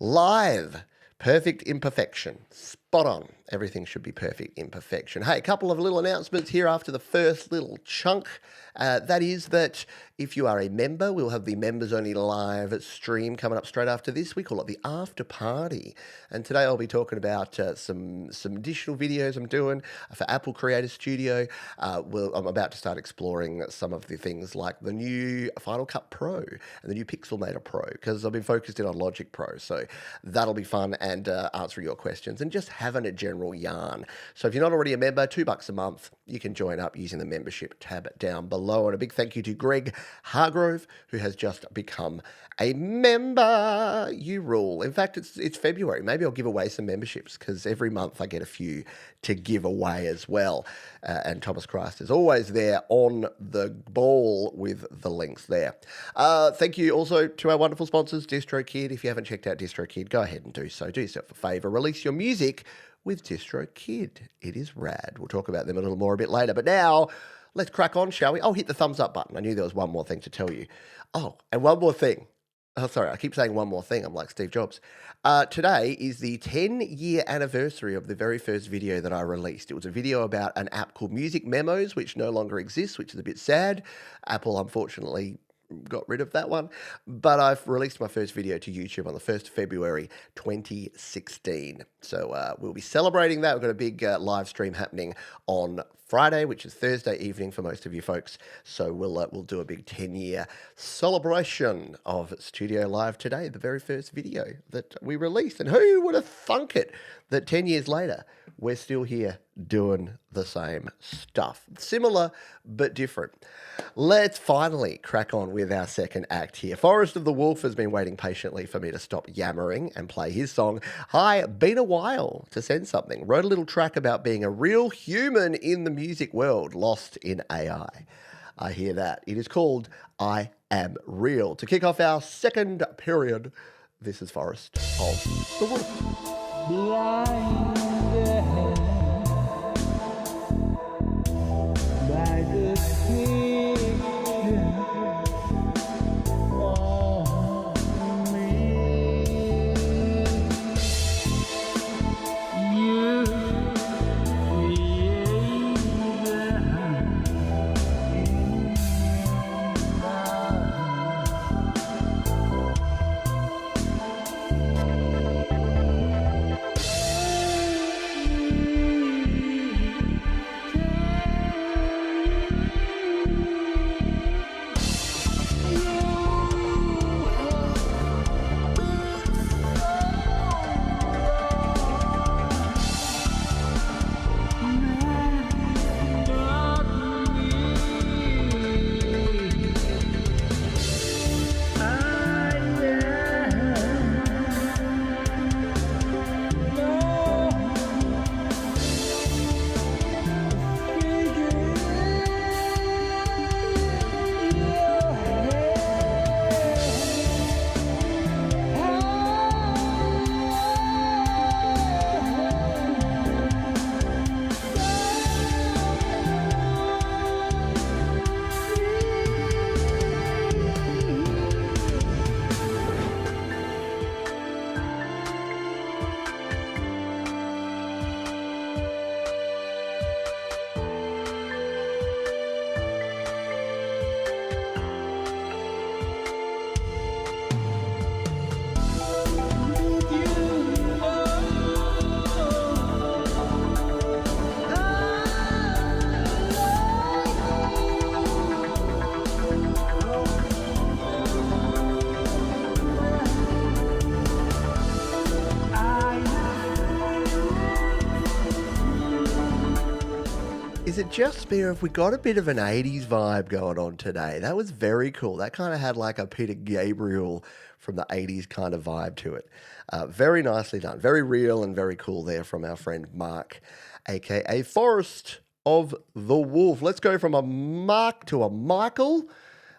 Live. Perfect imperfection. Spot on. Everything should be perfect imperfection. Hey, a couple of little announcements here after the first little chunk. That is that if you are a member, we'll have the members only live stream coming up straight after this. We call it the after party. And today I'll be talking about some additional videos I'm doing for Apple Creator Studio. I'm about to start exploring some of the things like the new Final Cut Pro and the new Pixelmator Pro because I've been focused in on Logic Pro. So that'll be fun and answering your questions and just having a general yarn. So if you're not already a member, $2 a month, you can join up using the membership tab down below. And a big thank you to Greg Hargrove, who has just become a member. You rule. In fact, it's February. Maybe I'll give away some memberships because every month I get a few to give away as well. And Thomas Christ is always there on the ball with the links there. Thank you also to our wonderful sponsors, DistroKid. If you haven't checked out DistroKid, go ahead and do so. Do yourself a favor. Release your music with DistroKid. It is rad. We'll talk about them a little more a bit later. But now, let's crack on, shall we? Oh, hit the thumbs up button. I knew there was one more thing to tell you. Oh, and one more thing. Oh, sorry, I keep saying one more thing. I'm like Steve Jobs. Today is the 10-year anniversary of the very first video that I released. It was a video about an app called Music Memos, which no longer exists, which is a bit sad. Apple, unfortunately, got rid of that one. But I've released my first video to YouTube on the 1st of February 2016. So we'll be celebrating that. We've got a big live stream happening on Friday, which is Thursday evening for most of you folks. So we'll do a big 10-year celebration of Studio Live today, the very first video that we released. And who would have thunk it that 10 years later, we're still here doing the same stuff. Similar, but different. Let's finally crack on with our second act here. Forest of the Wolf has been waiting patiently for me to stop yammering and play his song, Hi, Been a While, to send something. Wrote a little track about being a real human in the music world, lost in AI. I hear that. It is called I Am Real. To kick off our second period, this is Forest of the Wolf.
By the sea, on me, you
Is it just me or have we got a bit of an 80s vibe going on today? That was very cool. That kind of had like a Peter Gabriel from the 80s kind of vibe to it. Very nicely done. Very real and very cool there from our friend Mark, aka Forest of the Wolf. Let's go from a Mark to a Michael.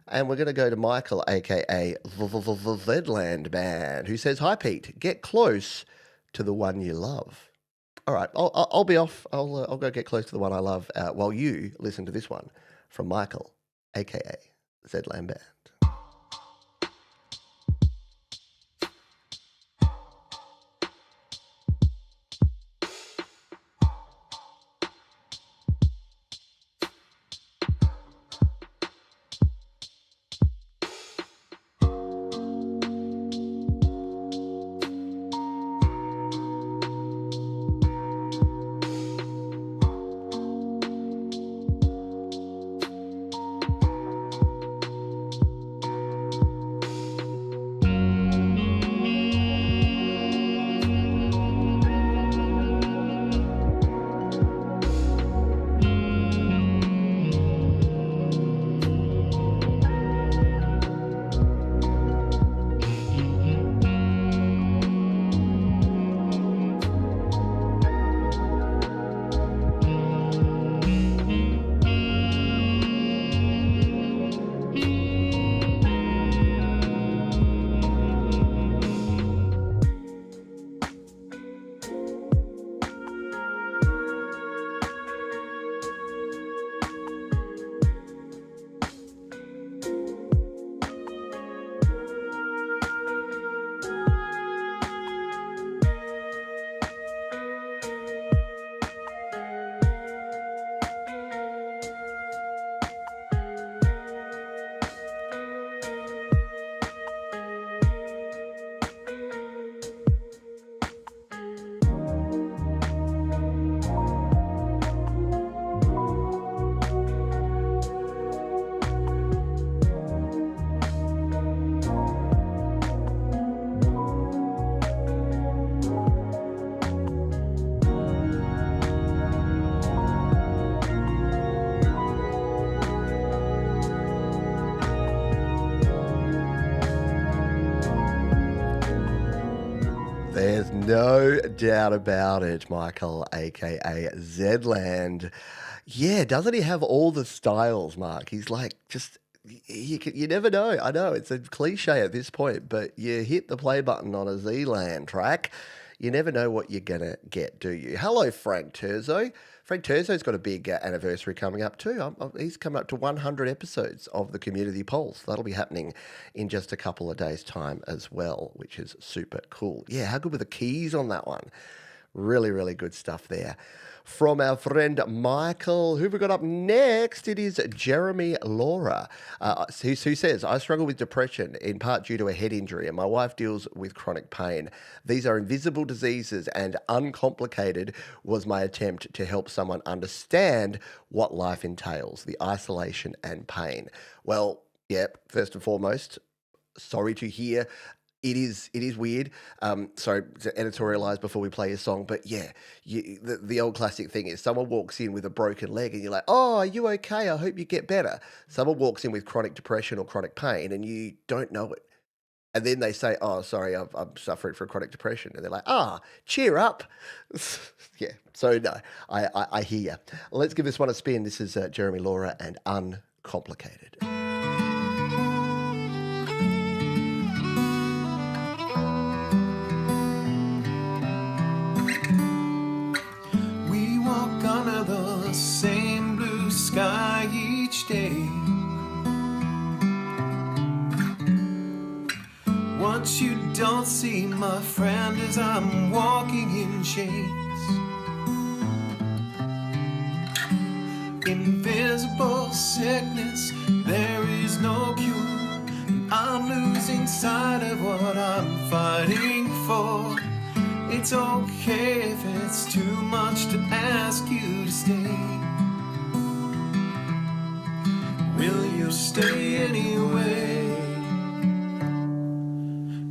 And we're going to go to Michael, aka the Zedland Band, who says, Hi Pete, get close to the one you love. All right, I'll be off. I'll go get close to the one I love while you listen to this one from Michael, aka Zedland Band. No doubt about it, Michael, aka Zedland. Yeah, doesn't he have all the styles, Mark? He's like just you never know. I know it's a cliche at this point, but you hit the play button on a Zealand track, you never know what you're gonna get, do you? Hello, Frank Terzo. Frank Terzo's got a big anniversary coming up too. He's coming up to 100 episodes of the Community Pulse. That'll be happening in just a couple of days' time as well, which is super cool. Yeah, how good were the keys on that one? Really, really good stuff there. From our friend Michael, who have we got up next? It is Jeremy Laura, who says, I struggle with depression in part due to a head injury and my wife deals with chronic pain. These are invisible diseases and uncomplicated was my attempt to help someone understand what life entails, the isolation and pain. Well, yeah, first and foremost, sorry to hear. It is weird. Sorry to editorialize before we play a song, but yeah, the old classic thing is someone walks in with a broken leg and you're like, oh, are you okay? I hope you get better. Someone walks in with chronic depression or chronic pain and you don't know it. And then they say, oh, sorry, I'm suffering from chronic depression. And they're like, cheer up. Yeah, so no, I hear you. Let's give this one a spin. This is Jeremy Laura and Uncomplicated.
Same blue sky each day. What you don't see, my friend, is I'm walking in chains. Invisible sickness, there is no cure. I'm losing sight of what I'm fighting for. It's okay if it's too much to ask you to stay. Will you stay anyway?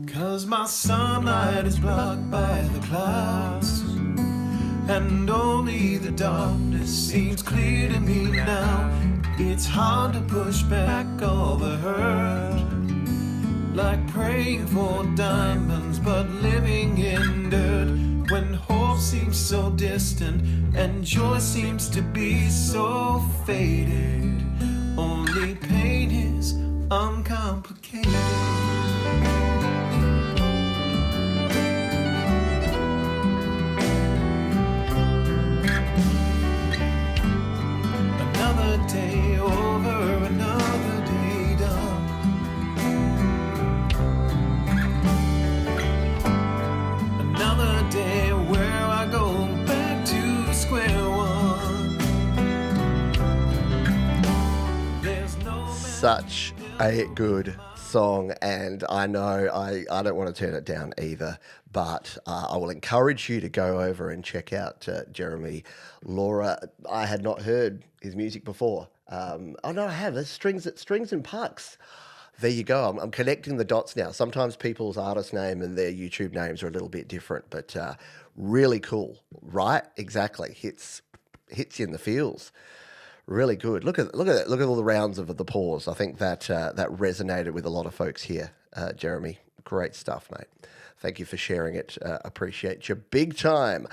'Cause my sunlight is blocked by the clouds, and only the darkness seems clear to me now. It's hard to push back all the hurt, like praying for diamonds but living in dirt. When hope seems so distant and joy seems to be so faded, only pain is uncomplicated. Another day over, another day done. Another day where I go back to square one. There's no
Such a good song, and I know I don't want to turn it down either, but I will encourage you to go over and check out Jeremy Laura. I had not heard his music before. Oh no, I have. There's Strings and Pucks. There you go. I'm connecting the dots now. Sometimes people's artist name and their YouTube names are a little bit different, but really cool, right? Exactly. Hits you in the feels. Really good. Look at that. Look at all the rounds of the pause. I think that that resonated with a lot of folks here, Jeremy. Great stuff, mate. Thank you for sharing it. Appreciate you big time.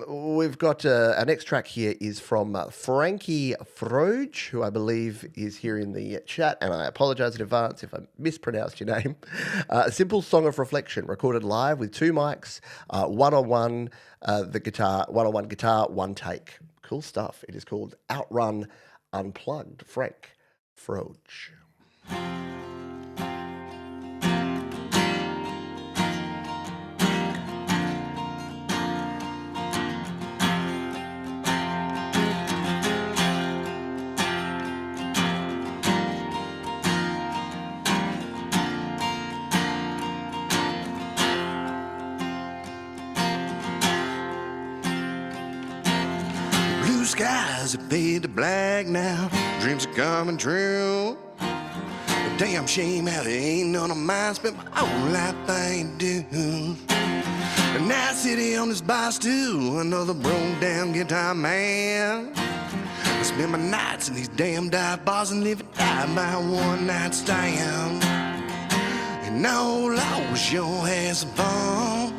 We've got our next track here is from Frankie Froge, who I believe is here in the chat, and I apologize in advance if I mispronounced your name. A simple song of reflection, recorded live with two mics, one-on-one guitar, one take. Cool stuff. It is called Outrun Unplugged. Frank Froge.
Blue skies are fade to black now. Dreams are coming true. A damn shame how there ain't none of mine. Spent my whole life thinking do. And now sitting on this bar stool, another broke down guitar man. I spend my nights in these damn dive bars and live and die by a one night stand. And all I was sure has some fun.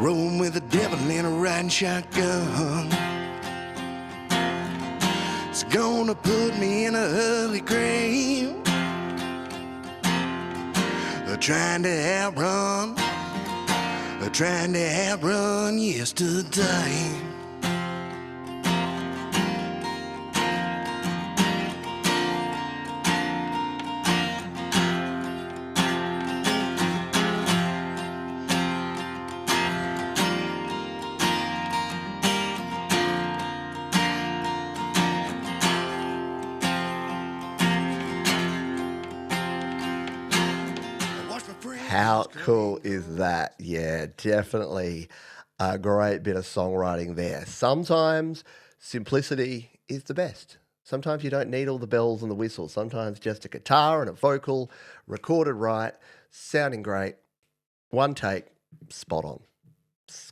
rolling with the devil in a riding shotgun. It's gonna put me in a early grave, trying to outrun yesterday.
How cool is that? Yeah, definitely a great bit of songwriting there. Sometimes simplicity is the best. Sometimes you don't need all the bells and the whistles. Sometimes just a guitar and a vocal, recorded right, sounding great, one take, spot on.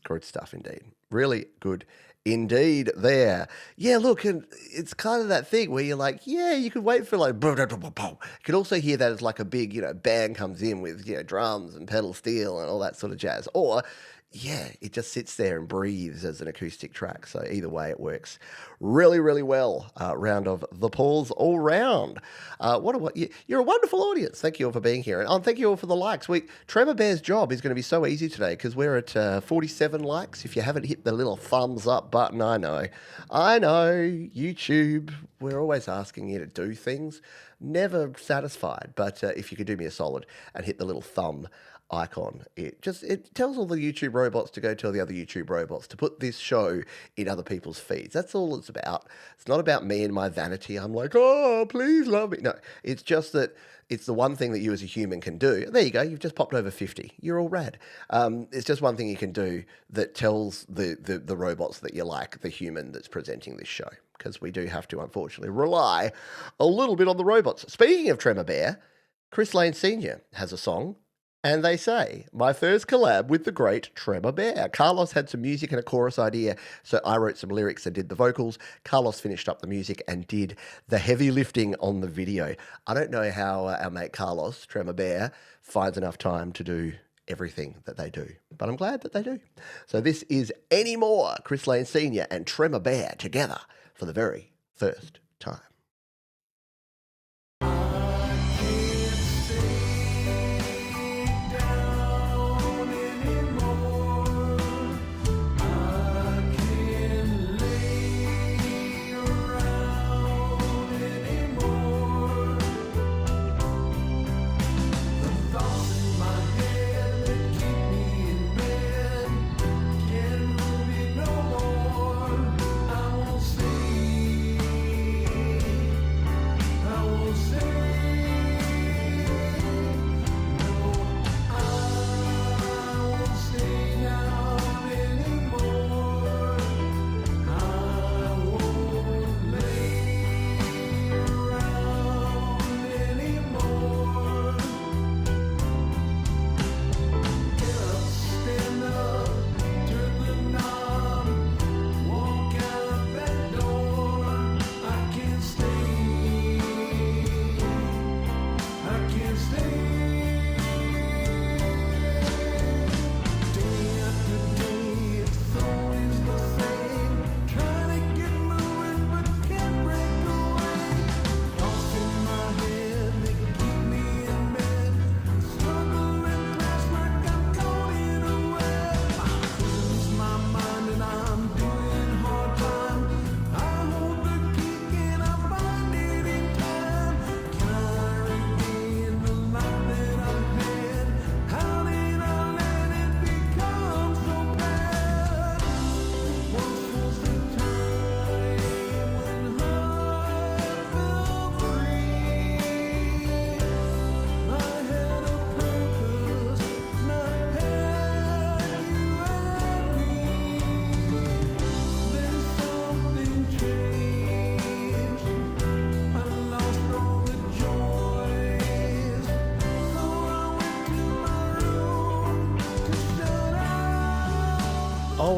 Good stuff indeed. Really good indeed there. Yeah, look, and it's kind of that thing where you're like, yeah, you could wait for like, you could also hear that as like a big, band comes in with, drums and pedal steel and all that sort of jazz. Or, yeah, it just sits there and breathes as an acoustic track. So either way, it works really, really well. Round of the applause all round. You're a wonderful audience. Thank you all for being here. And thank you all for the likes. Tremor Bear's job is going to be so easy today because we're at 47 likes. If you haven't hit the little thumbs up button, I know, YouTube, we're always asking you to do things. Never satisfied. But if you could do me a solid and hit the little thumb icon, it tells all the YouTube robots to go tell the other YouTube robots to put this show in other people's feeds. That's all it's about. It's not about me and my vanity. I'm like, oh, please love me. No, it's just that it's the one thing that you as a human can do. There you go. You've just popped over 50. You're all rad. It's just one thing you can do that tells the robots that you like the human that's presenting this show, because we do have to, unfortunately, rely a little bit on the robots. Speaking of Tremor Bear, Chris Lane Sr. has a song. And they say, my first collab with the great Tremor Bear. Carlos had some music and a chorus idea, so I wrote some lyrics and did the vocals. Carlos finished up the music and did the heavy lifting on the video. I don't know how our mate Carlos, Tremor Bear, finds enough time to do everything that they do, but I'm glad that they do. So this is Anymore, Chris Lane Sr. and Tremor Bear together for the very first time.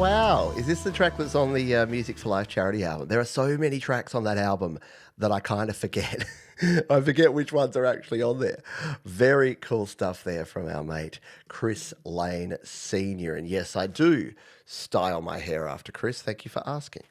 wow. Is this the track that's on the Music for Life charity album? There are so many tracks on that album that I kind of forget. I forget which ones are actually on there. Very cool stuff there from our mate, Chris Lane Sr. And yes, I do style my hair after Chris. Thank you for asking.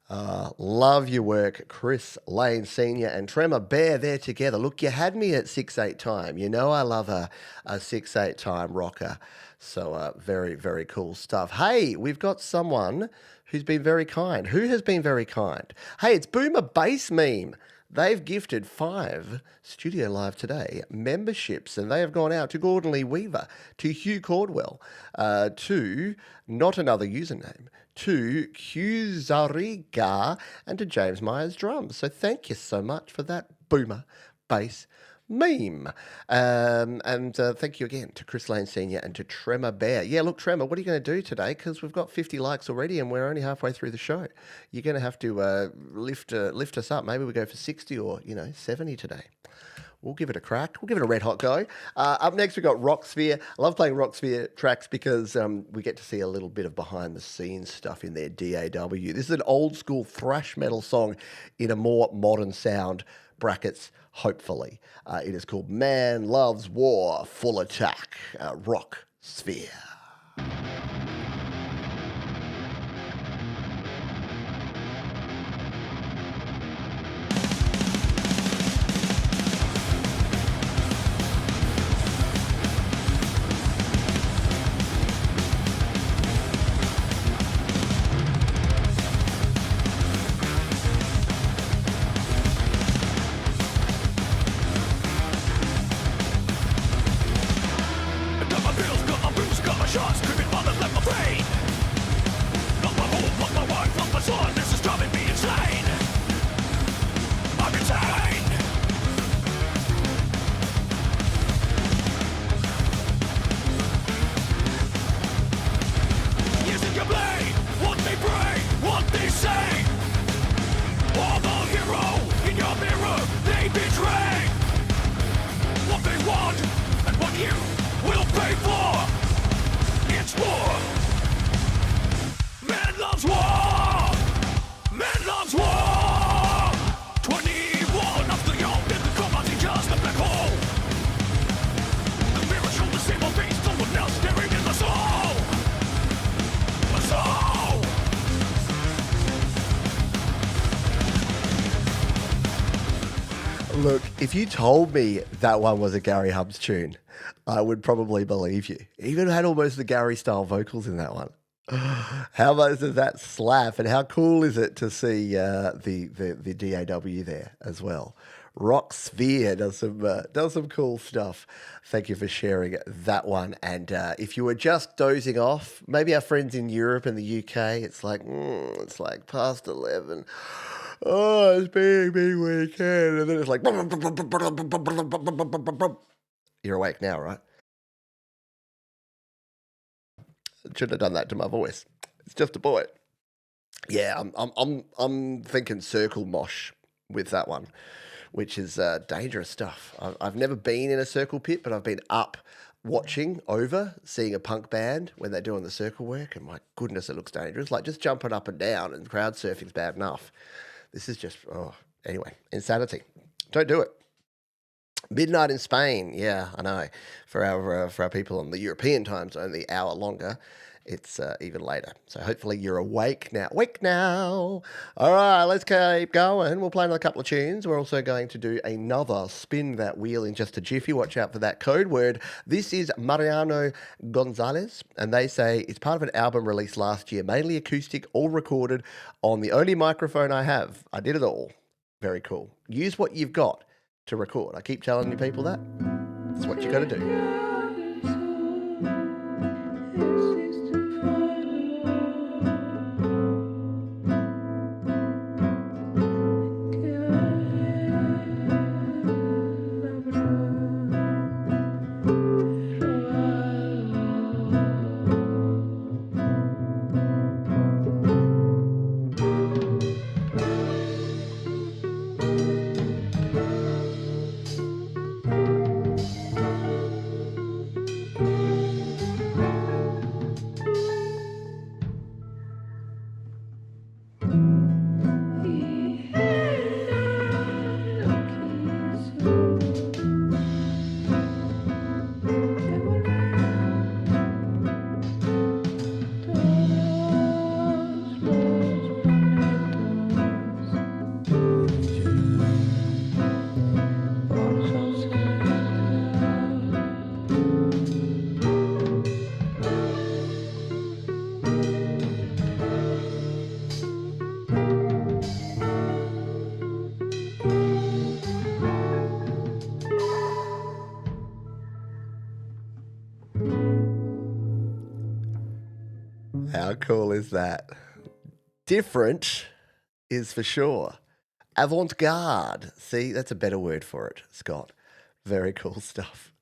Love your work, Chris Lane Sr. and Tremor Bear there together. Look, you had me at 6/8 time. You know I love a 6/8 time rocker. So very, very cool stuff. Hey, we've got someone who's been very kind. Who has been very kind? Hey, it's Boomer Bass Meme. They've gifted 5 Studio Live Today memberships, and they have gone out to Gordon Lee Weaver, to Hugh Cordwell, to Not Another Username, to Qzariga, and to James Myers Drums. So thank you so much for that, Boomer Bass Meme. And thank you again to Chris Lane Sr. and to Tremor Bear. Yeah, look, Tremor, what are you going to do today? Because we've got 50 likes already and we're only halfway through the show. You're going to have to lift us up. Maybe we go for 60 or, 70 today. We'll give it a crack. We'll give it a red hot go. Up next, we've got Rocksphere. I love playing Rocksphere tracks because we get to see a little bit of behind-the-scenes stuff in their DAW. This is an old-school thrash metal song in a more modern sound, brackets, hopefully. It is called Man Loves War, Full Attack, Rocksphere. Look, if you told me that one was a Gary Hubs tune, I would probably believe you. He even had almost the Gary style vocals in that one. How much does that slap? And how cool is it to see the DAW there as well? Rocksphere does some cool stuff. Thank you for sharing that one. And if you were just dozing off, maybe our friends in Europe and the UK, it's like past 11. Oh, it's big weekend. And then it's like, you're awake now, right? Shouldn't have done that to my voice. It's just a boy. Yeah, I'm thinking circle mosh with that one, which is dangerous stuff. I've never been in a circle pit, but I've been up watching over, seeing a punk band when they're doing the circle work, and my goodness, it looks dangerous. Like just jumping up and down and crowd surfing's bad enough. This is just, anyway, insanity. Don't do it. Midnight in Spain. Yeah, I know. For our people on the European time zone, the hour longer, it's even later. So hopefully you're awake now. Awake now. All right, let's keep going. We'll play another couple of tunes. We're also going to do another Spin That Wheel in just a jiffy. Watch out for that code word. This is Mariano Gonzalez, and they say it's part of an album released last year, mainly acoustic, all recorded on the only microphone I have. I did it all. Very cool. Use what you've got to record. I keep telling you people that. That's what you got to do. How cool is that? Different is for sure. Avant-garde. See, that's a better word for it, Scott. Very cool stuff.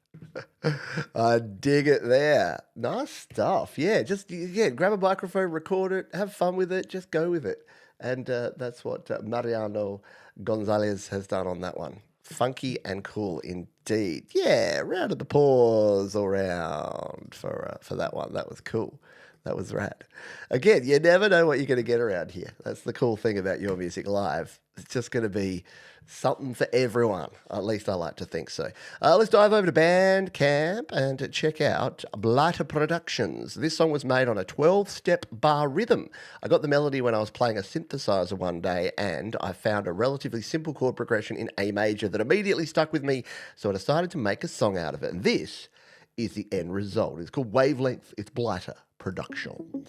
I dig it there. Nice stuff. Yeah, just grab a microphone, record it, have fun with it, just go with it. And that's what Mariano Gonzalez has done on that one. Funky and cool indeed. Yeah, round of applause all round for that one. That was cool. That was rad. Again, you never know what you're going to get around here. That's the cool thing about Your Music Live. It's just going to be something for everyone. At least I like to think so. Let's dive over to Bandcamp and check out Blighter Productions. This song was made on a 12-step bar rhythm. I got the melody when I was playing a synthesizer one day, and I found a relatively simple chord progression in A major that immediately stuck with me, so I decided to make a song out of it. And this is the end result. It's called Wavelength. It's Blighter Productions.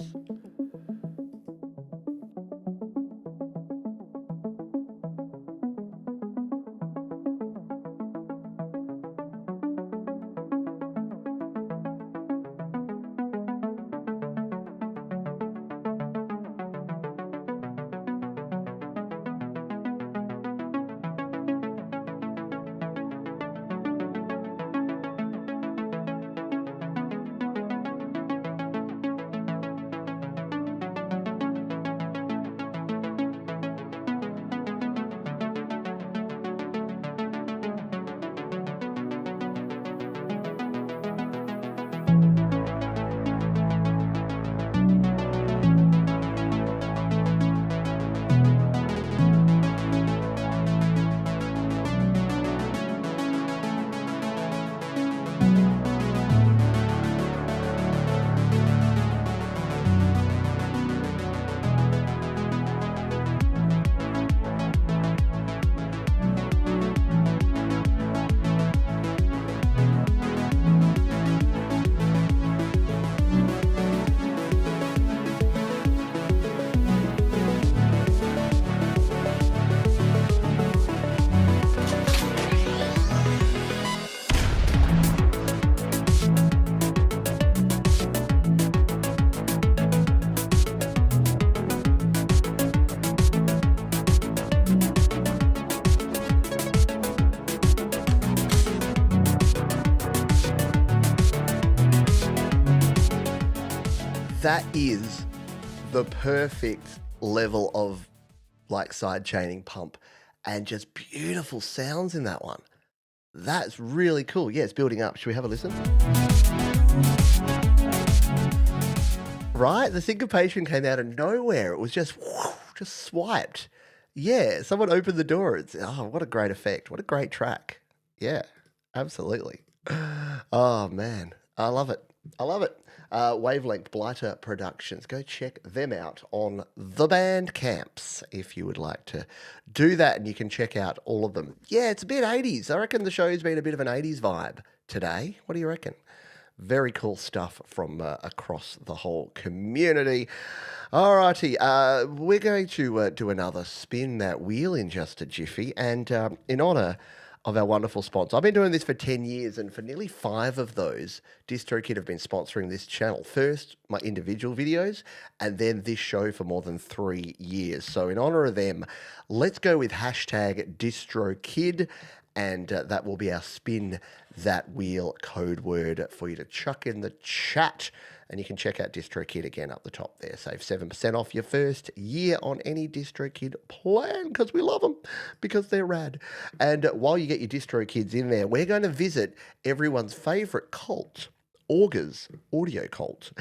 That is the perfect level of like side chaining pump and just beautiful sounds in that one. That's really cool. Yeah, it's building up. Should we have a listen? Right? The syncopation came out of nowhere. It was just swiped. Yeah, someone opened the door. It's what a great effect. What a great track. Yeah, absolutely. Oh man, I love it. I love it. Wavelength Blighter Productions. Go check them out on the Bandcamps if you would like to do that, and you can check out all of them. Yeah, it's a bit 80s. I reckon the show's been a bit of an 80s vibe today. What do you reckon? Very cool stuff from across the whole community. Alrighty, we're going to do another Spin That Wheel in just a jiffy, and in honour of our wonderful sponsor. I've been doing this for 10 years, and for nearly 5 of those, DistroKid have been sponsoring this channel. First, my individual videos, and then this show for more than 3 years. So in honour of them, let's go with hashtag DistroKid, and that will be our Spin That Wheel code word for you to chuck in the chat. And you can check out DistroKid again up the top there. Save 7% off your first year on any DistroKid plan, because we love them, because they're rad. And while you get your DistroKids in there, we're going to visit everyone's favourite cult, Augur's Audio Cult.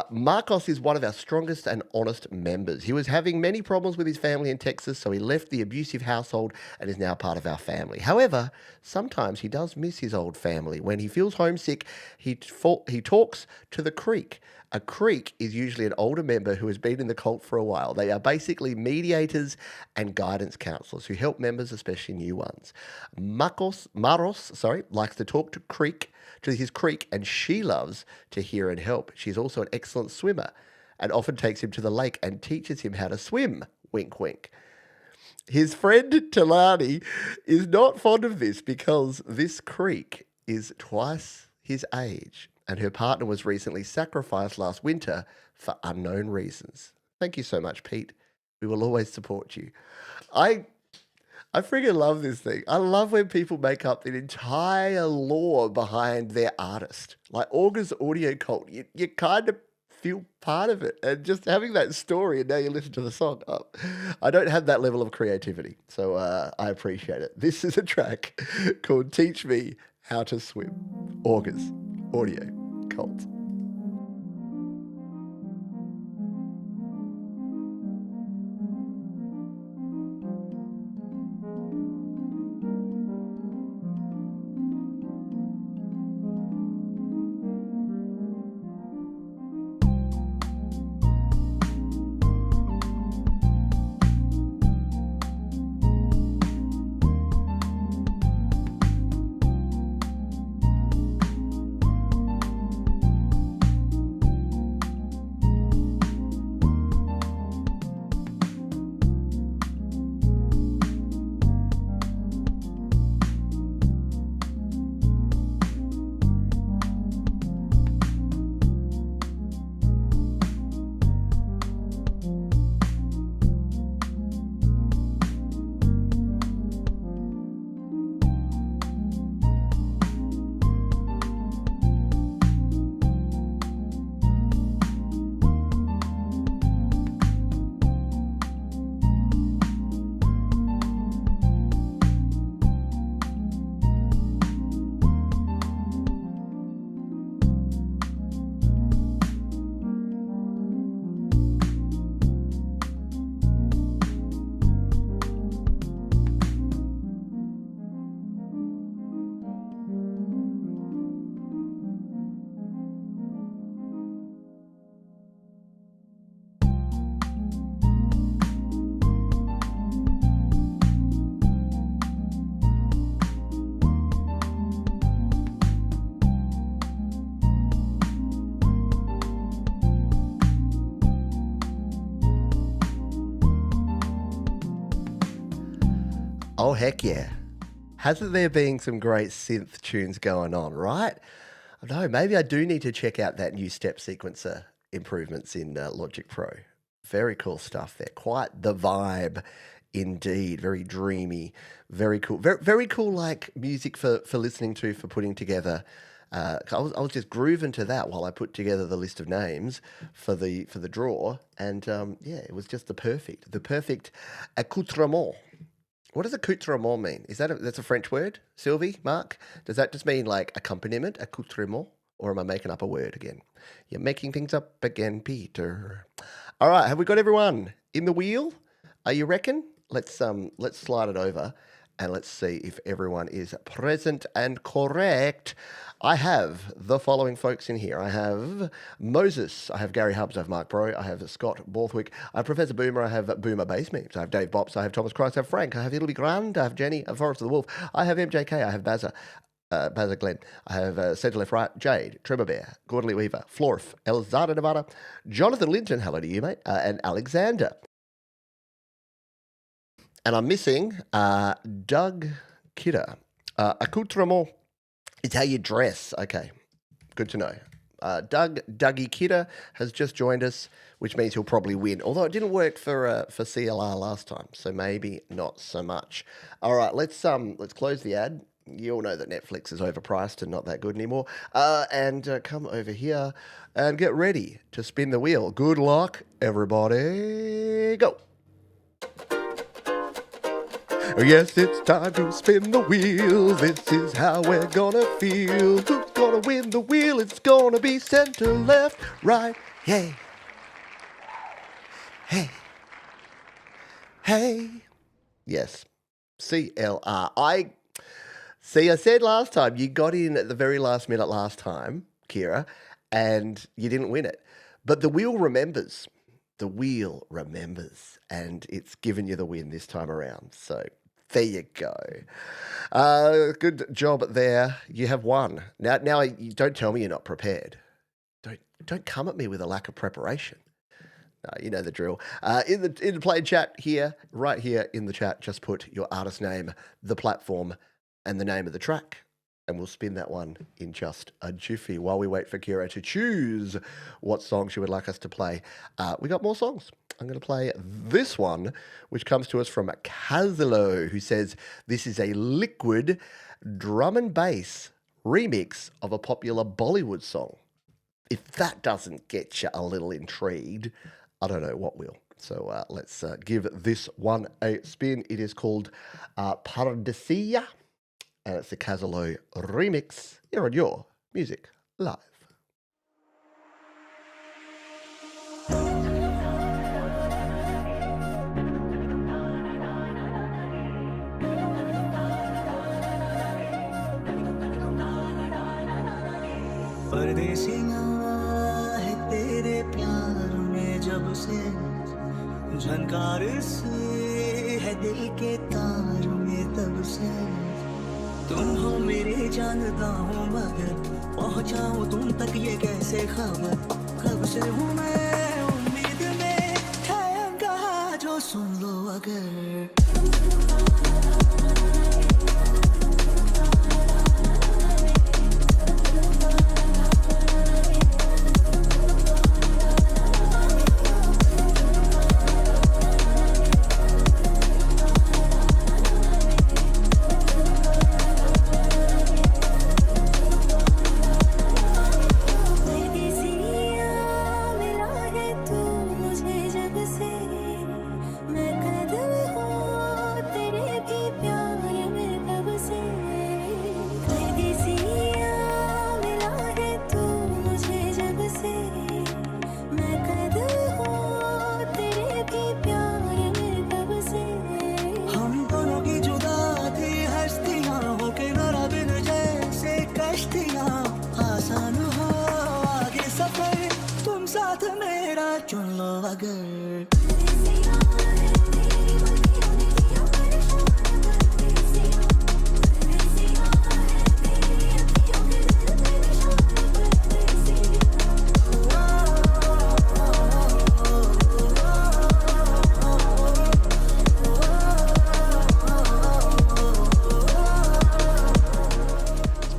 Marcos is one of our strongest and honest members. He was having many problems with his family in Texas, so he left the abusive household and is now part of our family. However, sometimes he does miss his old family. When he feels homesick, he talks to the Creek. A Creek is usually an older member who has been in the cult for a while. They are basically mediators and guidance counselors who help members, especially new ones. Maros, likes to talk to his Creek, and she loves to hear and help. She's also an excellent swimmer and often takes him to the lake and teaches him how to swim. Wink, wink. His friend Talani is not fond of this because this Creek is twice his age and her partner was recently sacrificed last winter for unknown reasons. Thank you so much, Pete. We will always support you. I freaking love this thing. I love when people make up an entire lore behind their artist. Like August Audio Cult, you kind of feel part of it. And just having that story and now you listen to the song. I don't have that level of creativity, so I appreciate it. This is a track called Teach Me How to Swim. August Audio Cult. Oh, heck yeah. Hasn't there been some great synth tunes going on, right? I don't know, maybe I do need to check out that new step sequencer improvements in Logic Pro. Very cool stuff there. Quite the vibe indeed. Very dreamy, very cool. Very cool, like music for listening to, for putting together. I was just grooving to that while I put together the list of names for the draw, and yeah, it was just the perfect accoutrement. What does accoutrement mean? Is that's a French word? Sylvie, Mark? Does that just mean like accompaniment, accoutrement? Or am I making up a word again? You're making things up again, Peter. All right, have we got everyone in the wheel? Are you reckon? Let's slide it over and let's see if everyone is present and correct. I have the following folks in here. I have Moses, I have Gary Hubbs, I have Mark Bro, I have Scott Borthwick, I have Professor Boomer, I have Boomer Bass Memes, I have Dave Bops, I have Thomas Christ, I have Frank, I have It'll Be Grand, I have Jenny, I have Forrest of the Wolf, I have MJK, I have Bazza Glenn, I have Centre Left Right, Jade, Trevor Bear, Gordley Weaver, Florf, Elzada Nevada, Jonathan Linton, hello to you, mate, and Alexander. And I'm missing Doug Kidder. Accoutrement is how you dress. Okay, good to know. Dougie Kidder has just joined us, which means he'll probably win. Although it didn't work for CLR last time, so maybe not so much. All right, let's close the ad. You all know that Netflix is overpriced and not that good anymore. And come over here and get ready to spin the wheel. Good luck, everybody. Go. Yes, it's time to spin the wheel. This is how we're gonna feel. Who's gonna win the wheel? It's gonna be center, left, right. Hey. Hey. Hey. Yes. CLR. I said last time, you got in at the very last minute last time, Kira, and you didn't win it. But the wheel remembers. The wheel remembers, and it's given you the win this time around. So there you go. Good job there. You have won. Now, you don't tell me you're not prepared. Don't come at me with a lack of preparation. You know the drill. In the play chat here, right here in the chat, just put your artist name, the platform, and the name of the track. and we'll spin that one in just a jiffy while we wait for Kira to choose what song she would like us to play. We got more songs. I'm going to play this one, which comes to us from Kazalo, who says this is a liquid drum and bass remix of a popular Bollywood song. If that doesn't get you a little intrigued, I don't know what will. So let's give this one a spin. It is called Pardesiya, and it's the Kazalo remix here on Your Music Live.
परदेसिया है तेरे प्यार में जब से झनकार से है दिल के तार में तब से तुम हो मेरे जानता हूँ मगर पहुँचाऊँ तुम तक ये कैसे खबर कब से हूँ मैं उम्मीद में है अनकहा जो सुन लो अगर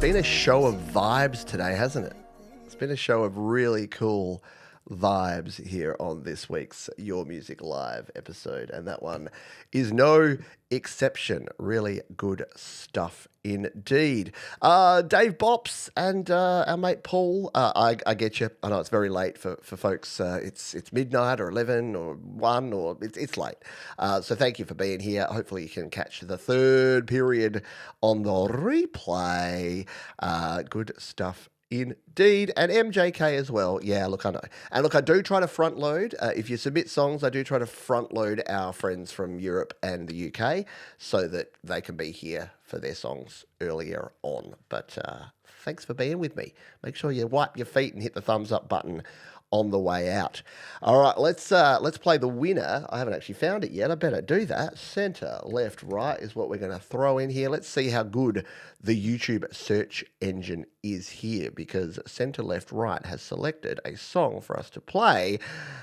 Been a show of vibes today, hasn't it? It's been a show of really cool vibes here on this week's Your Music Live episode, and that one is no exception. Really good stuff indeed. Dave Bops and our mate Paul, I get you. I know it's very late for folks. It's midnight or 11 or 1 or it's late. So thank you for being here. Hopefully you can catch the third period on the replay. Good stuff indeed. And MJK as well. Yeah, look, I know. And look, I do try to front load. If you submit songs, I do try to front load our friends from Europe and the UK so that they can be here for their songs earlier on. But thanks for being with me. Make sure you wipe your feet and hit the thumbs up button on the way out. All right, let's play the winner. I haven't actually found it yet. I better do that. Center, left, right is what we're going to throw in here. Let's see how good the YouTube search engine is here, because center, left, right has selected a song for us to play,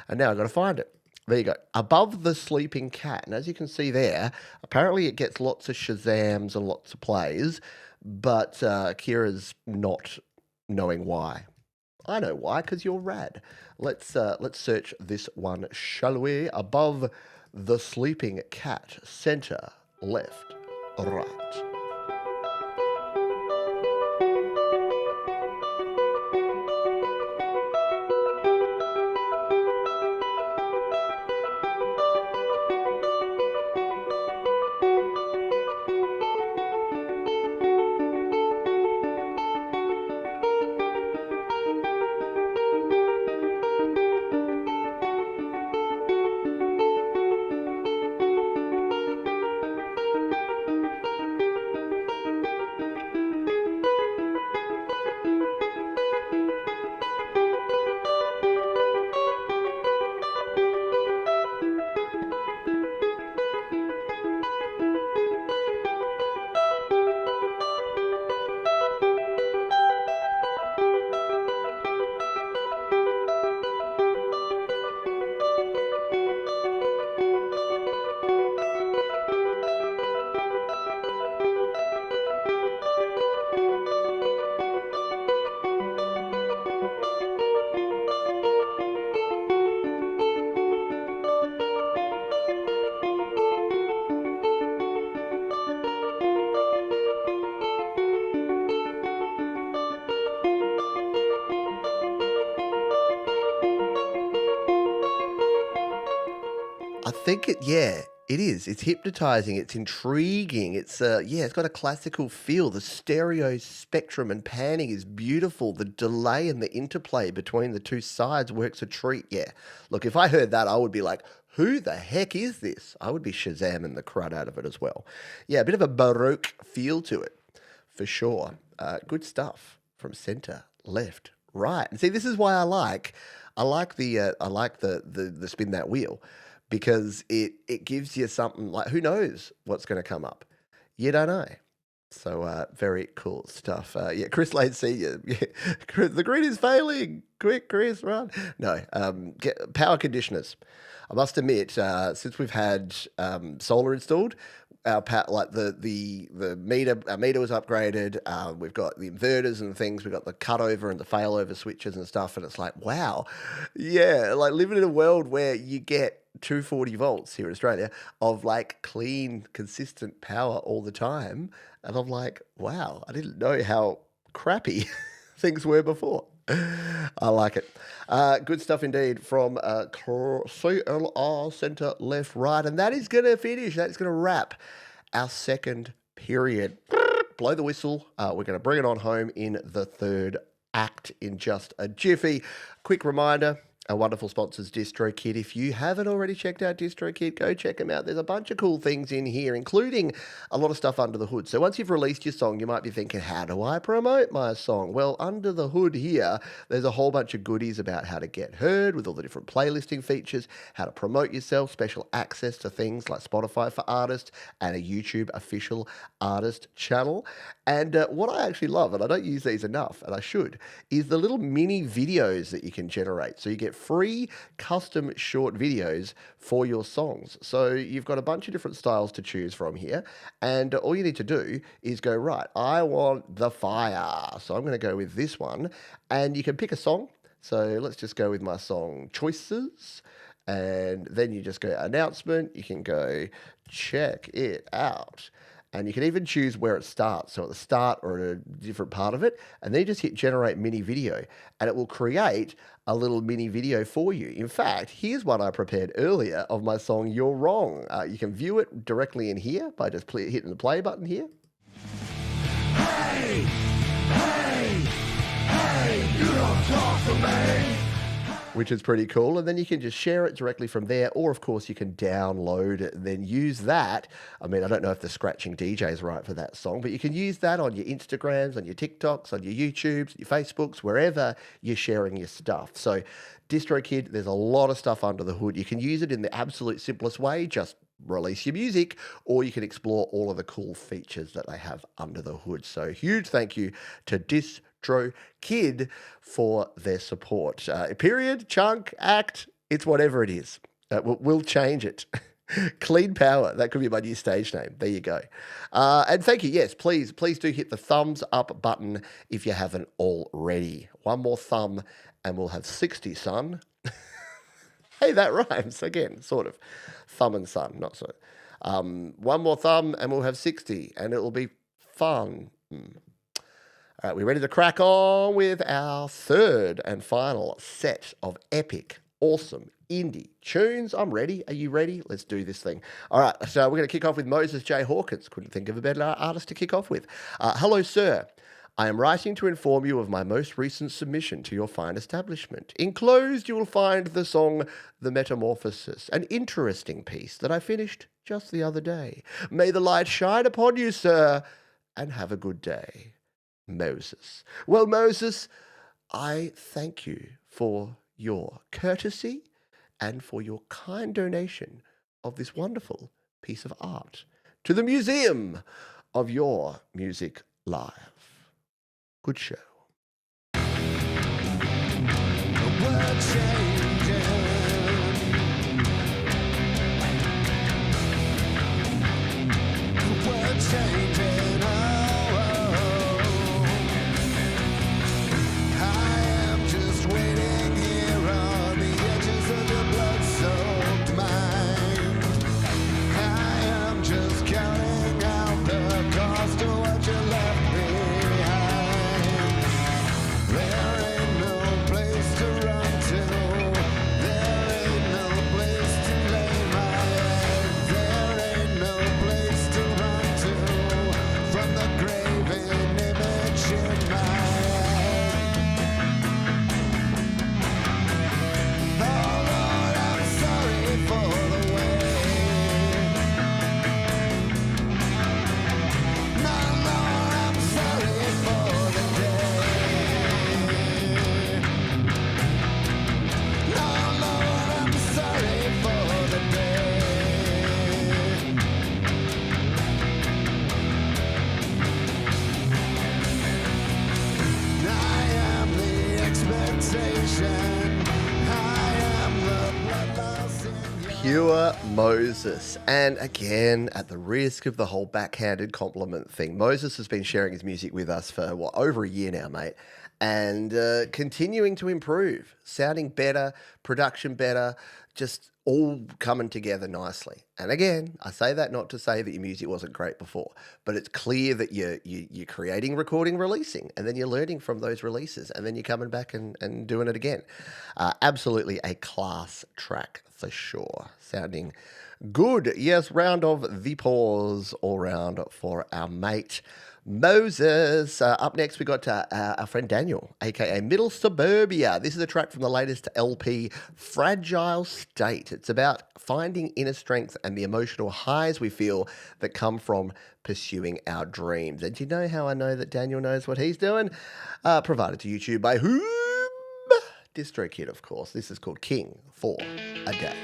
and now I've got to find it. There you go. Above the Sleeping Cat. And as you can see there, apparently it gets lots of Shazams and lots of plays, but Kira's not knowing why. I know why, because you're rad. Let's search this one, shall we? Above the Sleeping Cat, center, left, right. think it is. It's hypnotizing. It's intriguing. It's it's got a classical feel. The stereo spectrum and panning is beautiful. The delay and the interplay between the two sides works a treat. Yeah. Look, if I heard that, I would be like, who the heck is this? I would be Shazamming the crud out of it as well. Yeah, a bit of a Baroque feel to it, for sure. Good stuff from center, left, right. And see, this is why I like the spin that wheel, because it gives you something like, who knows what's going to come up? You don't know. So very cool stuff. Chris Lane Senior. Yeah, the grid is failing. Quick, Chris, run. No, get power conditioners. I must admit, since we've had solar installed, our the meter, our meter was upgraded. We've got the inverters and things. We've got the cutover and the failover switches and stuff. And it's like, wow, yeah, like living in a world where you get 240 volts here in Australia of like clean, consistent power all the time. And I'm like, wow, I didn't know how crappy things were before. I like it. Good stuff indeed from CLR, centre, left, right. And that is going to finish. That's going to wrap our second period. Blow the whistle. We're going to bring it on home in the third act in just a jiffy. Quick reminder, our wonderful sponsors, DistroKid. If you haven't already checked out DistroKid, go check them out. There's a bunch of cool things in here, including a lot of stuff under the hood. So once you've released your song, you might be thinking, how do I promote my song? Well, under the hood here, there's a whole bunch of goodies about how to get heard with all the different playlisting features, how to promote yourself, special access to things like Spotify for artists and a YouTube official artist channel. And what I actually love, and I don't use these enough, and I should, is the little mini videos that you can generate. So you get free custom short videos for your songs. So you've got a bunch of different styles to choose from here. And all you need to do is go, right, I want the fire. So I'm going to go with this one. And you can pick a song. So let's just go with my song Choices. And then you just go announcement. You can go check it out. And you can even choose where it starts. So at the start or at a different part of it. And then you just hit generate mini video. And it will create a little mini video for you. In fact, here's one I prepared earlier of my song You're Wrong. You can view it directly in here by just hitting the play button here.
Hey, hey, hey, you don't talk to me.
Which is pretty cool. And then you can just share it directly from there. Or, of course, you can download it and then use that. I mean, I don't know if the scratching DJ is right for that song, but you can use that on your Instagrams, on your TikToks, on your YouTubes, your Facebooks, wherever you're sharing your stuff. So DistroKid, there's a lot of stuff under the hood. You can use it in the absolute simplest way, just release your music, or you can explore all of the cool features that they have under the hood. So huge thank you to DistroKid for their support. Period, chunk, act, it's whatever it is. We'll change it. Clean Power, that could be my new stage name. There you go. And thank you. Yes, please do hit the thumbs up button if you haven't already. One more thumb and we'll have 60, son. Hey, that rhymes again, sort of. Thumb and son, not so. One more thumb and we'll have 60 and it will be fun. All right, we're ready to crack on with our third and final set of epic, awesome indie tunes. I'm ready. Are you ready? Let's do this thing. All right, so we're going to kick off with Moses J. Hawkins. Couldn't think of a better artist to kick off with. Hello, sir. I am writing to inform you of my most recent submission to your fine establishment. Enclosed, you will find the song The Metamorphosis, an interesting piece that I finished just the other day. May the light shine upon you, sir, and have a good day. Moses. Well, Moses, I thank you for your courtesy and for your kind donation of this wonderful piece of art to the Museum of Your Music Live. Good show.
There ain't no place to run to.
Pure Moses. And again, at the risk of the whole backhanded compliment thing, Moses has been sharing his music with us for, over a year now, mate. And continuing to improve, sounding better, production better, just all coming together nicely. And again, I say that not to say that your music wasn't great before, but it's clear that you're creating, recording, releasing, and then you're learning from those releases, and then you're coming back and doing it again. Absolutely a class track for sure. Sounding good. Yes, round of the pause all round for our mate Moses. Up next, we got our friend Daniel, aka Middle Suburbia. This is a track from the latest LP, Fragile State. It's about finding inner strength and the emotional highs we feel that come from pursuing our dreams. And do you know how I know that Daniel knows what he's doing? Provided to YouTube by whom? DistroKid, of course. This is called King for a Day.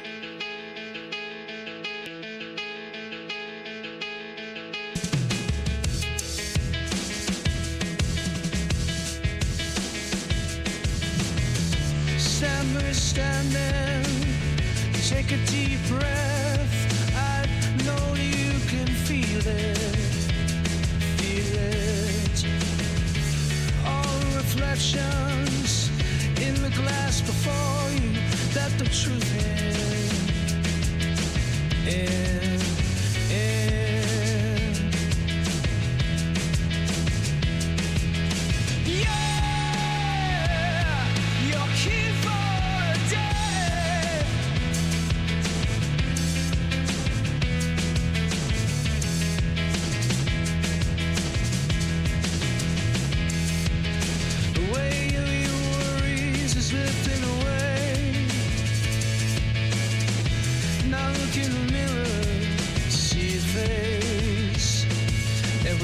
Standing, take a deep breath. I know you can feel it, all reflections in the glass before you, that the truth in.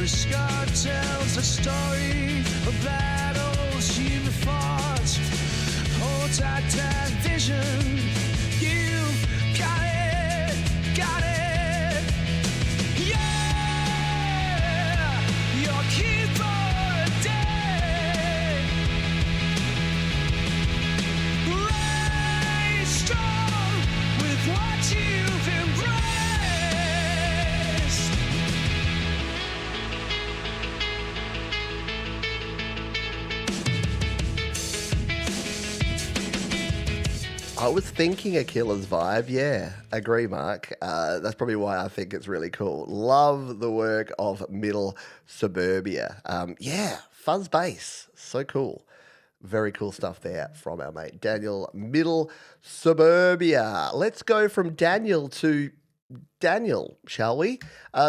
Scar tells a story of battles you fought. Hold tight that vision. You've got it, got it. Yeah, you're key for a day. Rise strong with what you've embraced.
I was thinking a Killer's vibe. Yeah, agree, Mark. That's probably why I think it's really cool. Love the work of Middle Suburbia. Yeah, fuzz bass. So cool. Very cool stuff there from our mate Daniel, Middle Suburbia. Let's go from Daniel to Daniel, shall we?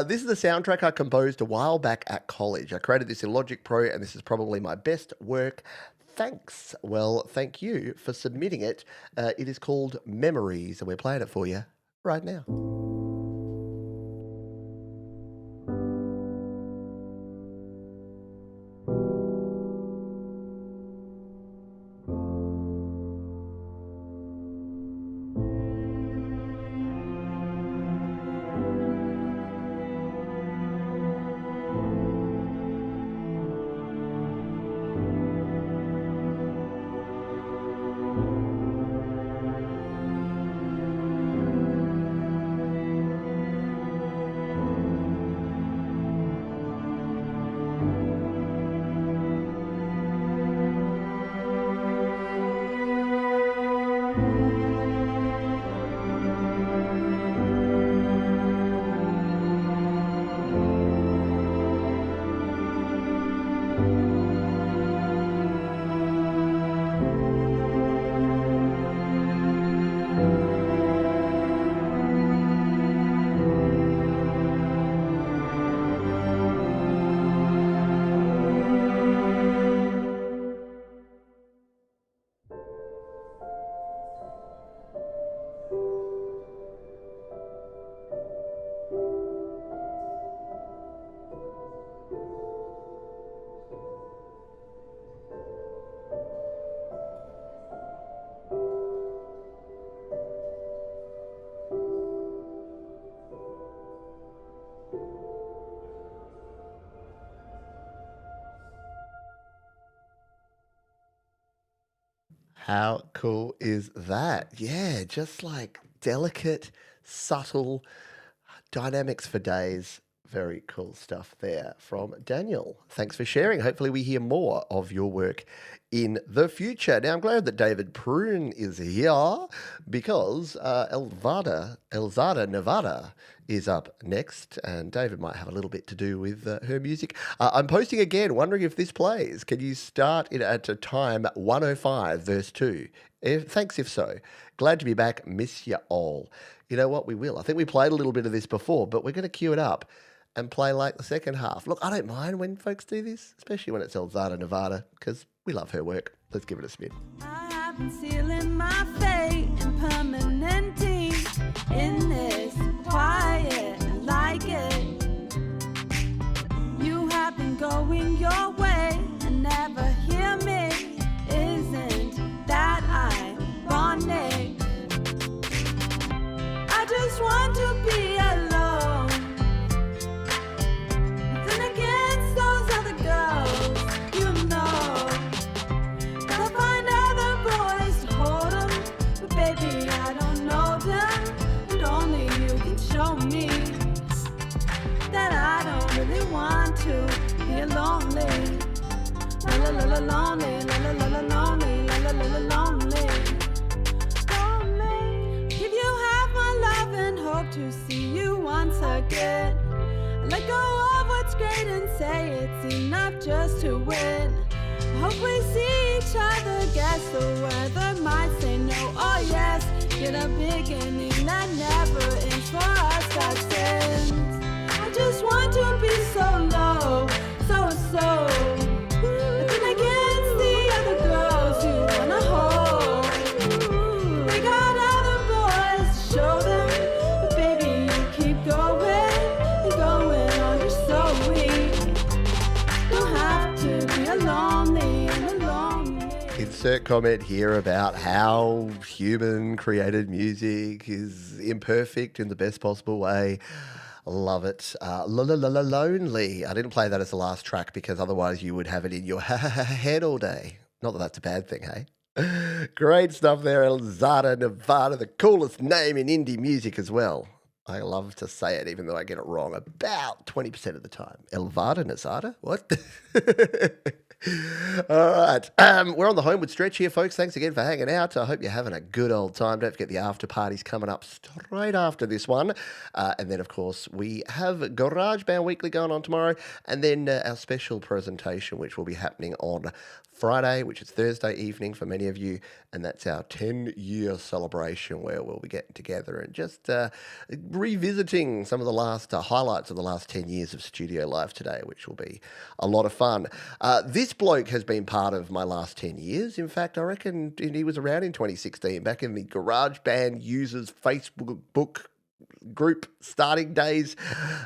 This is the soundtrack I composed a while back at college. I created this in Logic Pro, and this is probably my best work. Thanks. Well, thank you for submitting it. It is called Memories, and we're playing it for you right now. How cool is that? Yeah, just like delicate, subtle dynamics for days. Very cool stuff there from Daniel. Thanks for sharing. Hopefully we hear more of your work in the future. Now, I'm glad that David Prune is here because Elzada Nevada is up next, and David might have a little bit to do with her music. I'm posting again, wondering if this plays. Can you start it at a time 105, verse 2? Thanks if so. Glad to be back. Miss you all. You know what? We will. I think we played a little bit of this before, but we're going to cue it up and play like the second half. Look, I don't mind when folks do this, especially when it's Elzada Nevada, because we love her work. Let's give it a spin.
I have been sealing my fate and permanenting in this quiet. I like it. You have been going your way and never hear me. Isn't that ironic? I just want to be alone. Nothing against those other girls, you know. Gotta find other boys to hold them, but baby, I don't know them. And only you can show me that I don't really want to be lonely. La la la la lonely, la la la la lonely, la la la la lonely. Lonely. Give you half my love and hope to see you once again. I let go of what's great and say it's enough just to win. I hope we see each other, guess the weather might say no or yes. Get a beginning that never ends for us, God sends. I just want to be so low, so nothing against the other girls you wanna hold. They got other boys to show them, but baby, you keep going and going on, you're so weak. Don't have to be lonely and lonely.
Insert comment here about how human created music is imperfect in the best possible way. Love it. Lonely. I didn't play that as the last track because otherwise you would have it in your head all day. Not that that's a bad thing, hey? Great stuff there, Elzada Nevada, the coolest name in indie music as well. I love to say it even though I get it wrong about 20% of the time. Elvada Nazada? What? All right. We're on the Homewood stretch here, folks. Thanks again for hanging out. I hope you're having a good old time. Don't forget the after party's coming up straight after this one. And then, of course, we have Garage Band Weekly going on tomorrow. And then our special presentation, which will be happening on Friday, which is Thursday evening for many of you. And that's our 10-year celebration where we'll be getting together and just revisiting some of the last highlights of the last 10 years of Studio Live Today, which will be a lot of fun. This bloke has been part of my last 10 years. In fact, I reckon he was around in 2016, back in the Garage Band Users Facebook group starting days.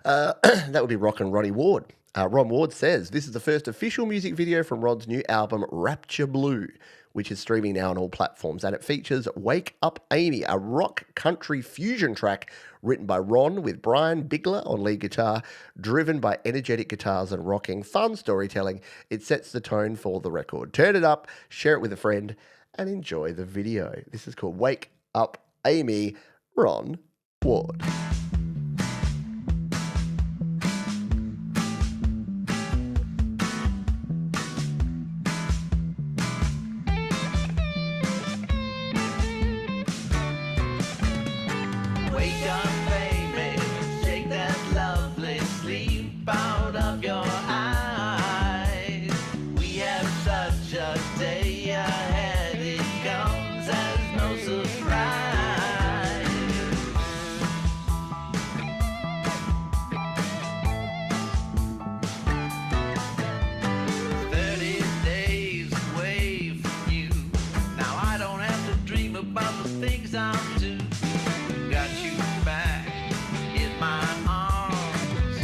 That would be Rockin' Ronnie Ward. Ron Ward says, this is the first official music video from Rod's new album, Rapture Blue, which is streaming now on all platforms, and it features Wake Up Amy, a rock country fusion track written by Ron with Brian Bigler on lead guitar, driven by energetic guitars and rocking, fun storytelling. It sets the tone for the record. Turn it up, share it with a friend, and enjoy the video. This is called Wake Up Amy, Ron Ward.
Wake up, baby, shake that lovely sleep out of your eyes. We have such a day ahead, it comes as no surprise. 30 days away from you. Now I don't have to dream about the things I'll do. Got you back in my arms.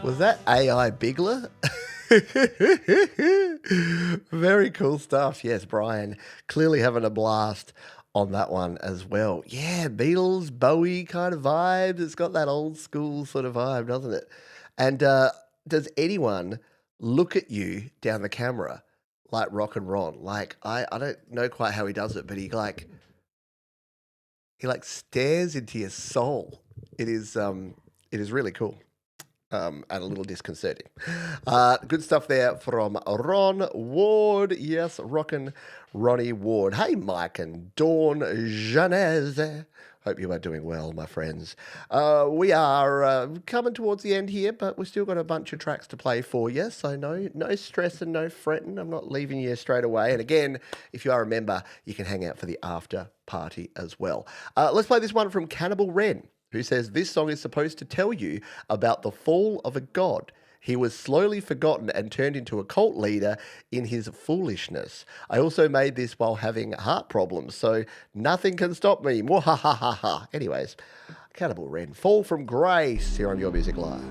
Was that AI Bigler? Very cool stuff. Yes, Brian clearly having a blast on that one as well. Yeah, Beatles, Bowie kind of vibes. It's got that old school sort of vibe, doesn't it? And does anyone look at you down the camera like Rock and Ron? Like I don't know quite how he does it, but he like stares into your soul. It is really cool. And a little disconcerting. Good stuff there from Ron Ward. Yes, rockin' Ronnie Ward. Hey, Mike and Dawn Janez. Hope you are doing well, my friends. We are coming towards the end here, but we've still got a bunch of tracks to play for you, so no stress and no fretting. I'm not leaving you straight away. And again, if you are a member, you can hang out for the after party as well. Let's play this one from Cannibal Wren, who says, this song is supposed to tell you about the fall of a god. He was slowly forgotten and turned into a cult leader in his foolishness. I also made this while having heart problems, so nothing can stop me. Mwahahaha. Anyways, Cannibal Wren, Fall from Grace, here on Your Music Live.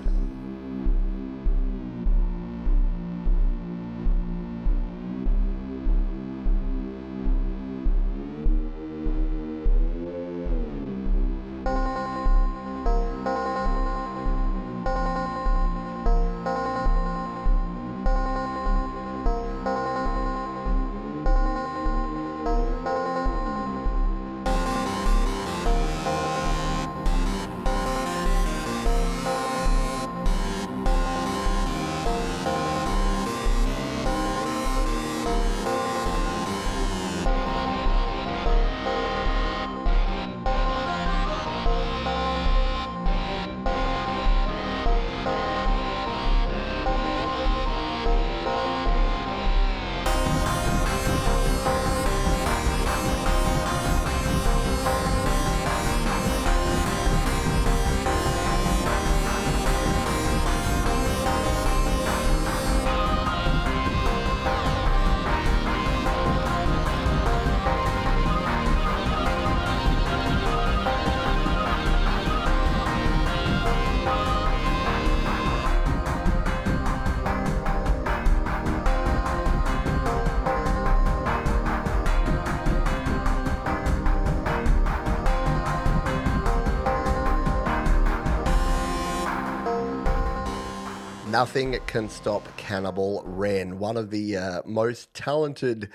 Nothing can stop Cannibal Wren, one of the most talented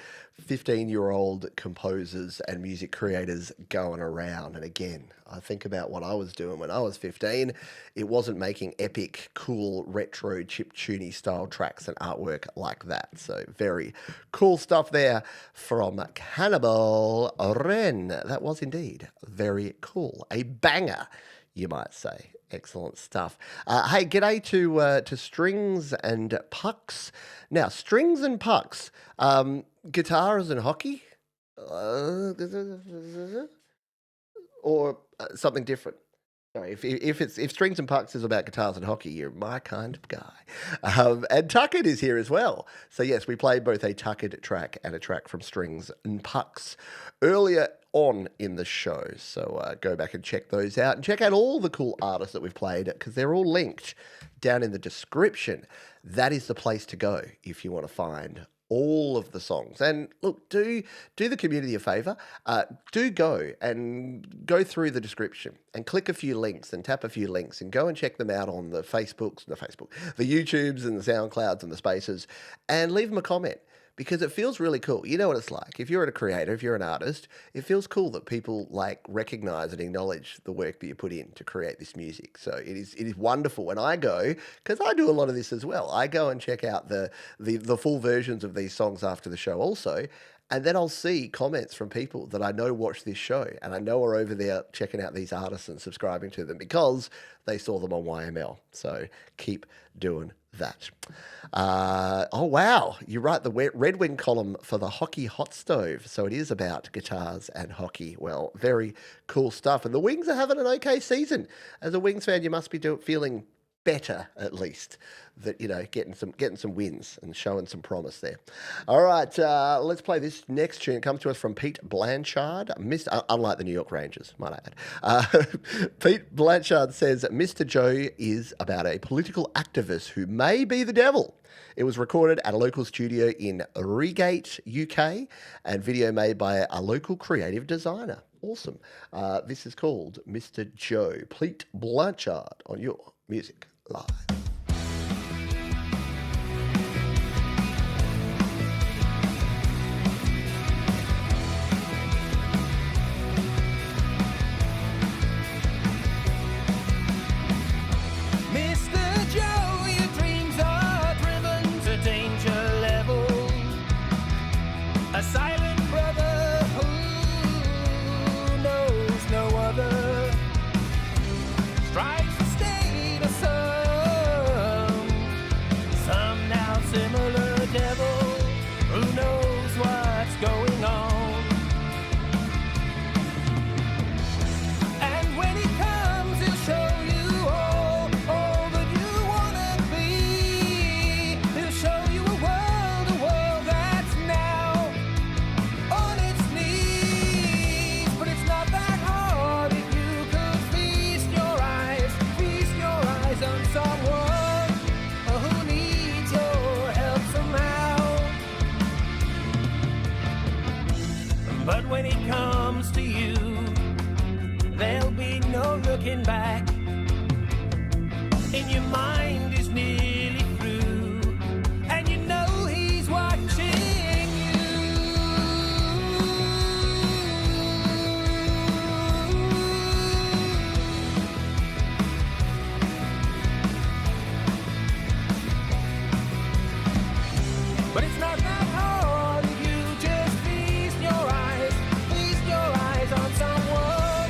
15-year-old composers and music creators going around. And again, I think about what I was doing when I was 15. It wasn't making epic, cool, retro, chiptune style tracks and artwork like that. So very cool stuff there from Cannibal Wren. That was indeed very cool. A banger, you might say. Excellent stuff. Hey, g'day to Strings and Pucks. Now, Strings and Pucks, guitars and hockey? Or something different? Sorry, if Strings and Pucks is about guitars and hockey, you're my kind of guy. And Tuckered is here as well. So yes, we played both a Tuckered track and a track from Strings and Pucks earlier on in the show. So go back and check those out and check out all the cool artists that we've played because they're all linked down in the description. That is the place to go if you want to find all of the songs. And look, do the community a favor. Do go through the description and click a few links and tap a few links and go and check them out on the YouTubes and the SoundClouds and the Spaces and leave them a comment. Because it feels really cool. You know what it's like. If you're a creator, if you're an artist, it feels cool that people like recognize and acknowledge the work that you put in to create this music. So it is wonderful. And I go, because I do a lot of this as well, I go and check out the full versions of these songs after the show also. And then I'll see comments from people that I know watch this show and I know are over there checking out these artists and subscribing to them because they saw them on YML. So keep doing that. Oh, wow. You're right. The Red Wing column for the Hockey Hot Stove. So it is about guitars and hockey. Well, very cool stuff. And the Wings are having an okay season. As a Wings fan, you must be feeling better at least that getting some wins and showing some promise there. All right, let's play this next tune. It comes to us from Pete Blanchard, unlike the New York Rangers, might I add. Pete Blanchard says Mr. Joe is about a political activist who may be the devil. It was recorded at a local studio in Reigate, UK, and video made by a local creative designer. Awesome. This is called Mr. Joe. Pete Blanchard on Your Music Live.
Mr. Joe, your dreams are driven to danger level. A silent brother who knows no other. Strikes the state of some now similar devil who knows what's going on. And when he comes, he'll show you all that you wanna be. He'll show you a world that's now on its knees. But it's not that hard if you could feast your eyes on someone who needs your help somehow. But when he comes to you, there'll be no looking back. In your mind is nearly through, and you know he's watching you. But it's not that hard if you just feast your eyes on someone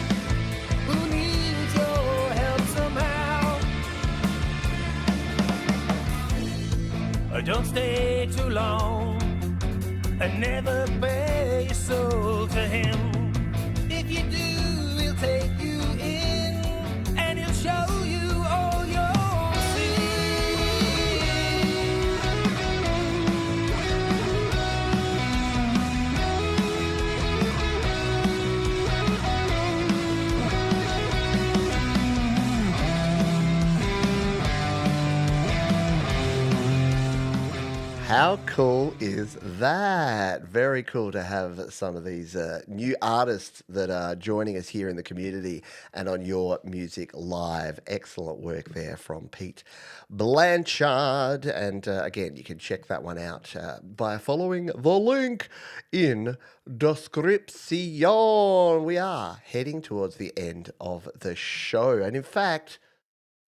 who needs your help somehow. Don't stay too long and never bare your soul to him. If you do, he'll take you in and he'll show you all your sins.
How cool is that? Very cool to have some of these new artists that are joining us here in the community and on Your Music Live. Excellent work there from Pete Blanchard. And again, you can check that one out by following the link in description. We are heading towards the end of the show. And in fact,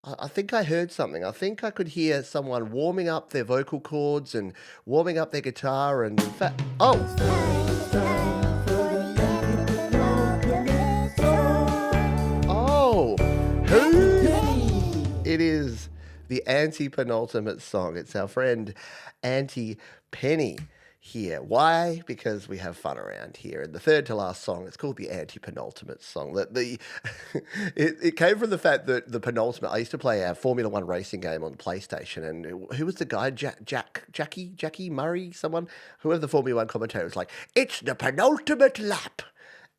I think I heard something. I think I could hear someone warming up their vocal cords and warming up their guitar. And in fact, oh, who? It is the anti-penultimate song. It's our friend Auntie Penny here. Why? Because we have fun around here. And the third to last song, it's called the anti-penultimate song. It came from the fact that the penultimate, I used to play our Formula One racing game on the PlayStation, and who was the guy? Jackie Murray, someone? Whoever the Formula One commentator was like, it's the penultimate lap.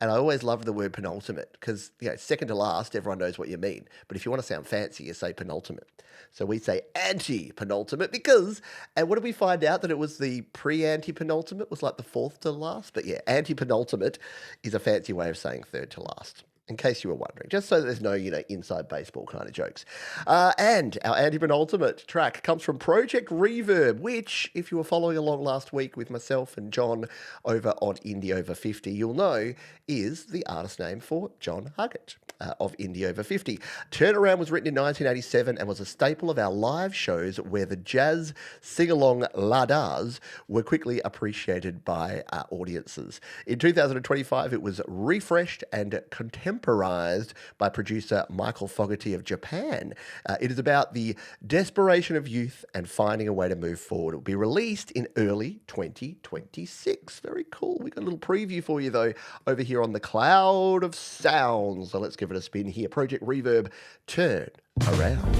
And I always loved the word penultimate because, second to last, everyone knows what you mean. But if you want to sound fancy, you say penultimate. So we say anti-penultimate because, and what did we find out? That it was the pre-anti-penultimate was like the fourth to last. But yeah, anti-penultimate is a fancy way of saying third to last, in case you were wondering, just so there's no, inside baseball kind of jokes. And our anti-penultimate track comes from Project Reverb, which, if you were following along last week with myself and John over on Indie Over 50, you'll know is the artist name for John Huggett of Indie Over 50. Turnaround was written in 1987 and was a staple of our live shows where the jazz sing-along ladas were quickly appreciated by our audiences. In 2025, it was refreshed and contemporized by producer Michael Fogarty of Japan. It is about the desperation of youth and finding a way to move forward. It will be released in early 2026. Very cool. We got a little preview for you, though, over here on the Cloud of Sounds. So let's give it a spin here. Project Reverb, Turn Around.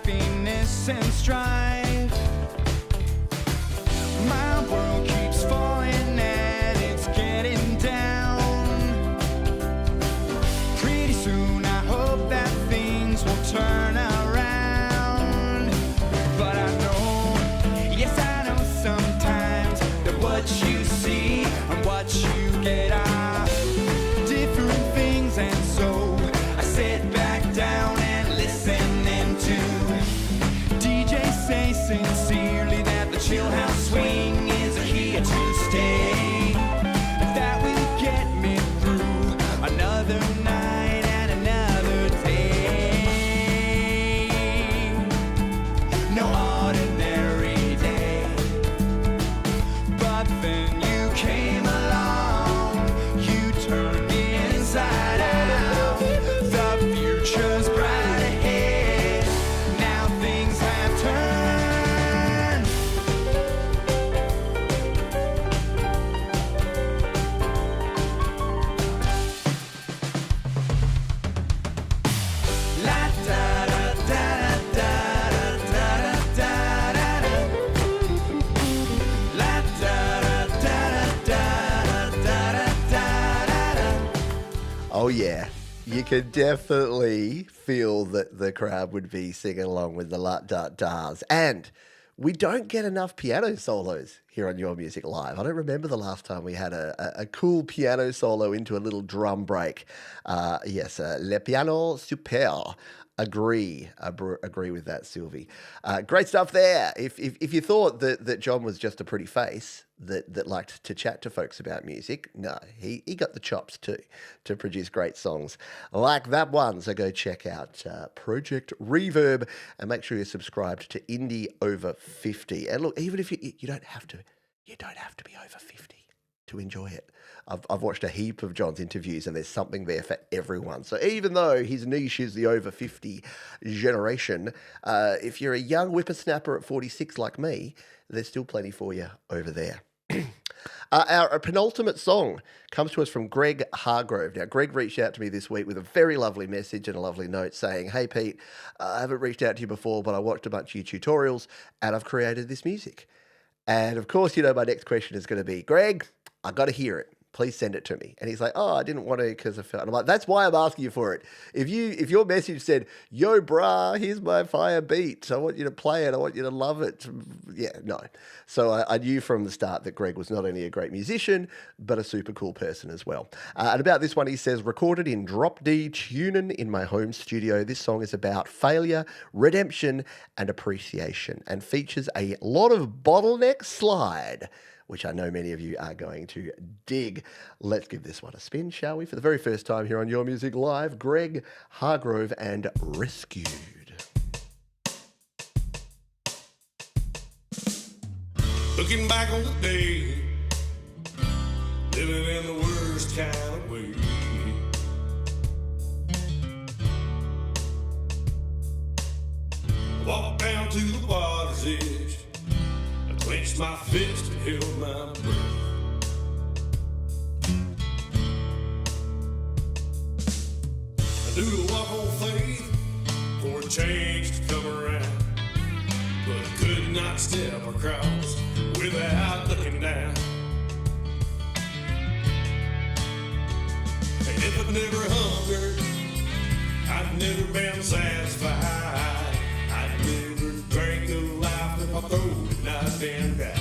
happiness and strife. My world keeps falling and it's getting down. Pretty soon I hope that things will turn around. But I know, yes I know sometimes that what you see and what you get are different things. And so I sit back down and listen into DJ say sincerely that the chill house swing is here to stay. That will get me through another night and another day. No ordinary day. But then you came along, you turned me inside out. The future's bright ahead. Now things have turned. La da da da da da da da da da. La da da da da da da.
Oh, yeah. You could definitely feel that the crowd would be singing along with the la-da-das. And we don't get enough piano solos here on Your Music Live. I don't remember the last time we had a cool piano solo into a little drum break. Yes, Le Piano Super. Agree with that, Sylvie. Great stuff there. If you thought that John was just a pretty face that liked to chat to folks about music, no, he got the chops too to produce great songs like that one. So go check out Project Reverb and make sure you're subscribed to Indie Over 50. And look, even if you don't have to be over 50 to enjoy it. I've watched a heap of John's interviews and there's something there for everyone. So even though his niche is the over 50 generation, if you're a young whippersnapper at 46 like me, there's still plenty for you over there. Our penultimate song comes to us from Greg Hargrove. Now, Greg reached out to me this week with a very lovely message and a lovely note saying, "Hey, Pete, I haven't reached out to you before, but I watched a bunch of your tutorials and I've created this music." And of course, you know, my next question is going to be, Greg, I got to hear it. Please send it to me. And he's like, "Oh, I didn't want to because I felt." And I'm like, "That's why I'm asking you for it. If your message said, 'Yo, brah, here's my fire beat. I want you to play it. I want you to love it.'" Yeah, no. So I knew from the start that Greg was not only a great musician, but a super cool person as well. And about this one, he says, "Recorded in drop D tuning in my home studio. This song is about failure, redemption, and appreciation, and features a lot of bottleneck slide, which I know many of you are going to dig." Let's give this one a spin, shall we? For the very first time here on Your Music Live, Greg Hargrove and Rescued.
Looking back on the day, living in the worst kind of way. Walked down to the water's edge, I clenched my fist and held my breath. I knew to walk on faith for a change to come around, but I could not step across without looking down. And if I'd never hungered, I'd never been satisfied. I'd never drank of life if my throat had not been dry.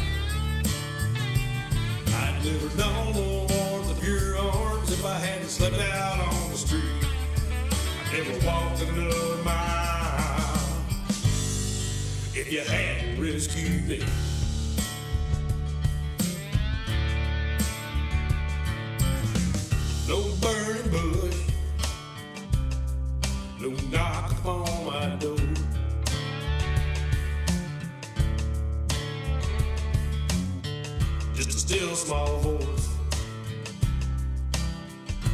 I'd never known the warmth of your arms if I hadn't slept out on the street. I'd never walked another mile if you hadn't rescued me. No burning bush, no knock upon my door. Just a still small voice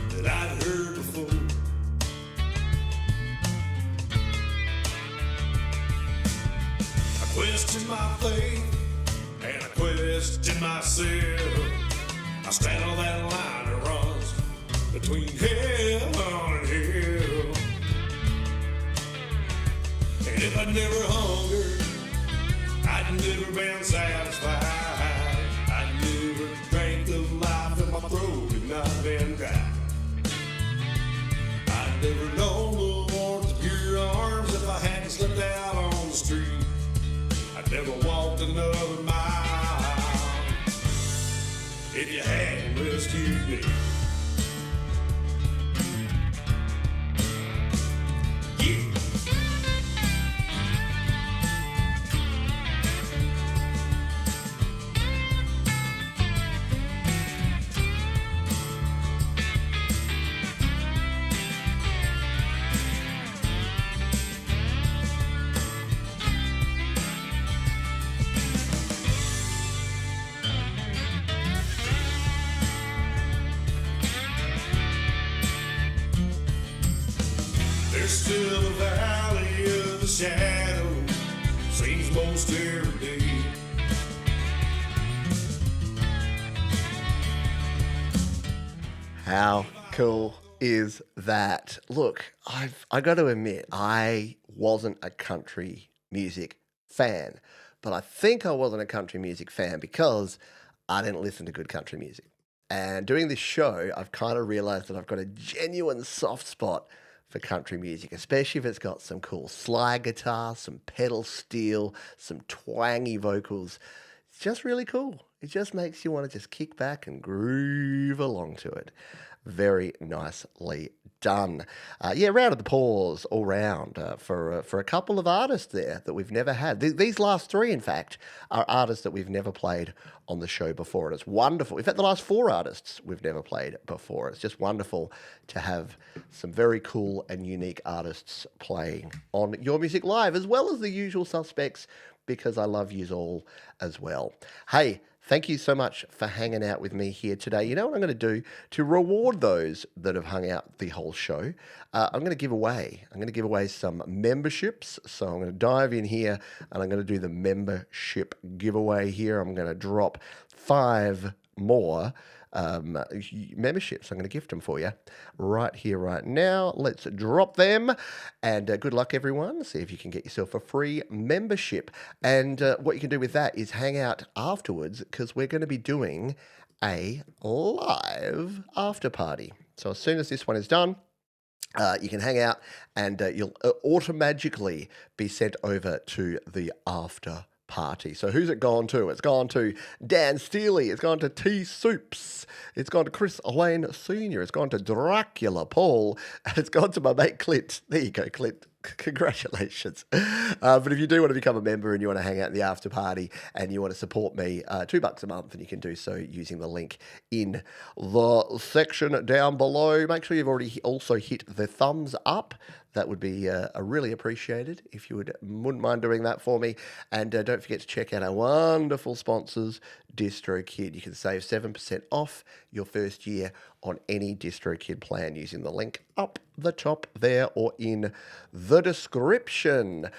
that I'd heard before. I questioned my faith and I questioned myself. I stand on that line that runs between heaven and hell. And if I I'd never hungered, I'd never been satisfied, I'd never drank the life in my throat had not been dry. I'd never known the warmth of your arms if I hadn't slipped out on the street. I'd never walked another mile if you hadn't rescued me. Yeah. There's still a valley of the shadow, seems most every day.
How cool is that? Look, I got to admit, I wasn't a country music fan, but I think I wasn't a country music fan because I didn't listen to good country music. And doing this show, I've kind of realized that I've got a genuine soft spot for country music, especially if it's got some cool slide guitar, some pedal steel, some twangy vocals. It's just really cool. It just makes you want to just kick back and groove along to it. Very nicely done. Yeah, round of applause all round for a couple of artists there that we've never had. These last three, in fact, are artists that we've never played on the show before, and it's wonderful. In fact, the last four artists we've never played before. It's just wonderful to have some very cool and unique artists playing on Your Music Live, as well as the usual suspects, because I love yous all as well. Hey, thank you so much for hanging out with me here today. You know what I'm going to do to reward those that have hung out the whole show? I'm going to give away some memberships. So I'm going to dive in here and I'm going to do the membership giveaway here. I'm going to drop 5 more memberships. I'm going to gift them for you right here, right now. Let's drop them. And good luck, everyone. See if you can get yourself a free membership. And what you can do with that is hang out afterwards, because we're going to be doing a live after party. So as soon as this one is done, you can hang out and you'll automatically be sent over to the after party. So who's it gone to? It's gone to Dan Steely. It's gone to T Soups. It's gone to Chris Lane Sr. It's gone to Dracula Paul. And it's gone to my mate Clint. There you go, Clint. Congratulations. But if you do want to become a member and you want to hang out in the after party and you want to support me, $2 a month, and you can do so using the link in the section down below. Make sure you've already also hit the thumbs up. That would be really appreciated if you wouldn't mind doing that for me. And don't forget to check out our wonderful sponsors, DistroKid. You can save 7% off your first year on any DistroKid plan using the link up the top there or in the description.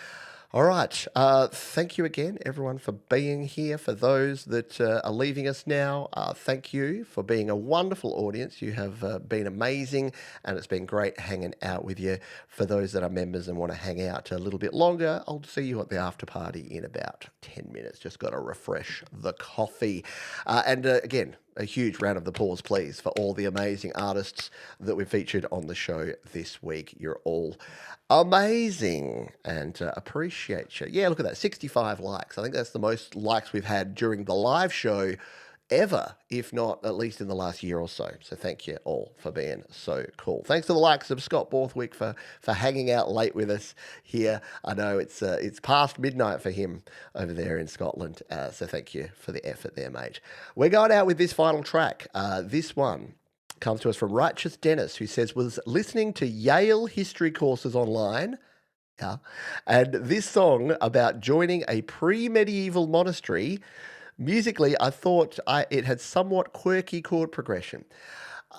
All right. Thank you again, everyone, for being here. For those that are leaving us now, thank you for being a wonderful audience. You have been amazing, and it's been great hanging out with you. For those that are members and want to hang out a little bit longer, I'll see you at the after party in about 10 minutes. Just got to refresh the coffee. And again, a huge round of applause, please, for all the amazing artists that we featured on the show this week. You're all amazing and appreciate you. Yeah, look at that, 65 likes. I think that's the most likes we've had during the live show ever, if not at least in the last year or so. So thank you all for being so cool. Thanks to the likes of Scott Borthwick for hanging out late with us here. I know it's past midnight for him over there in Scotland. So thank you for the effort there, mate. We're going out with this final track. This one comes to us from Righteous Dennis, who says, was listening to Yale history courses online. Yeah. And this song about joining a pre-medieval monastery, musically, I thought it had somewhat quirky chord progression.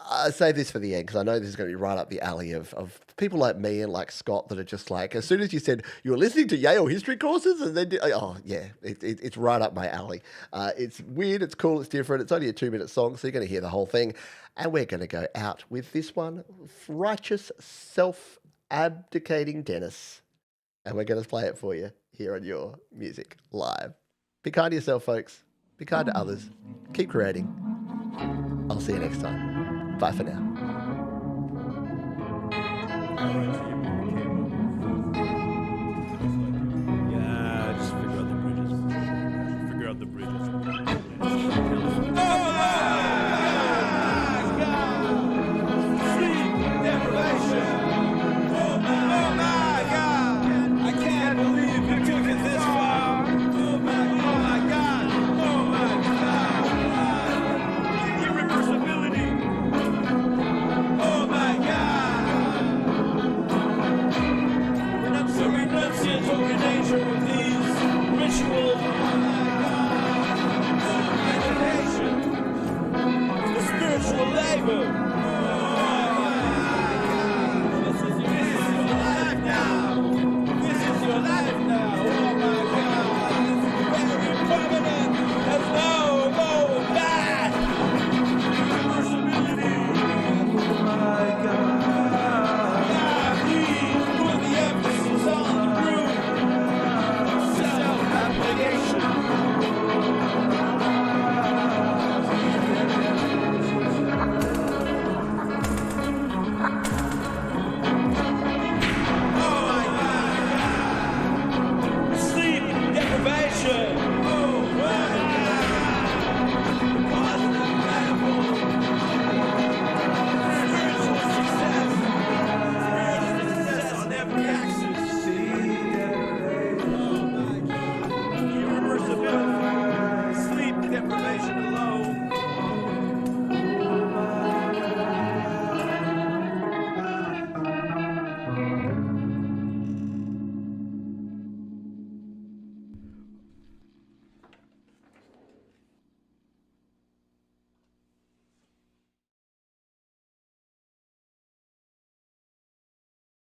I say this for the end because I know this is going to be right up the alley of people like me and like Scott that are just like, as soon as you said you were listening to Yale history courses, and then, oh yeah, it's right up my alley. It's weird, it's cool, it's different. It's only a 2-minute song, so you're going to hear the whole thing. And we're going to go out with this one, Righteous Self-Abdicating Dennis and we're going to play it for you here on Your Music Live. Be kind to yourself, folks. Be kind to others. Keep creating. I'll see you next time. Bye for now.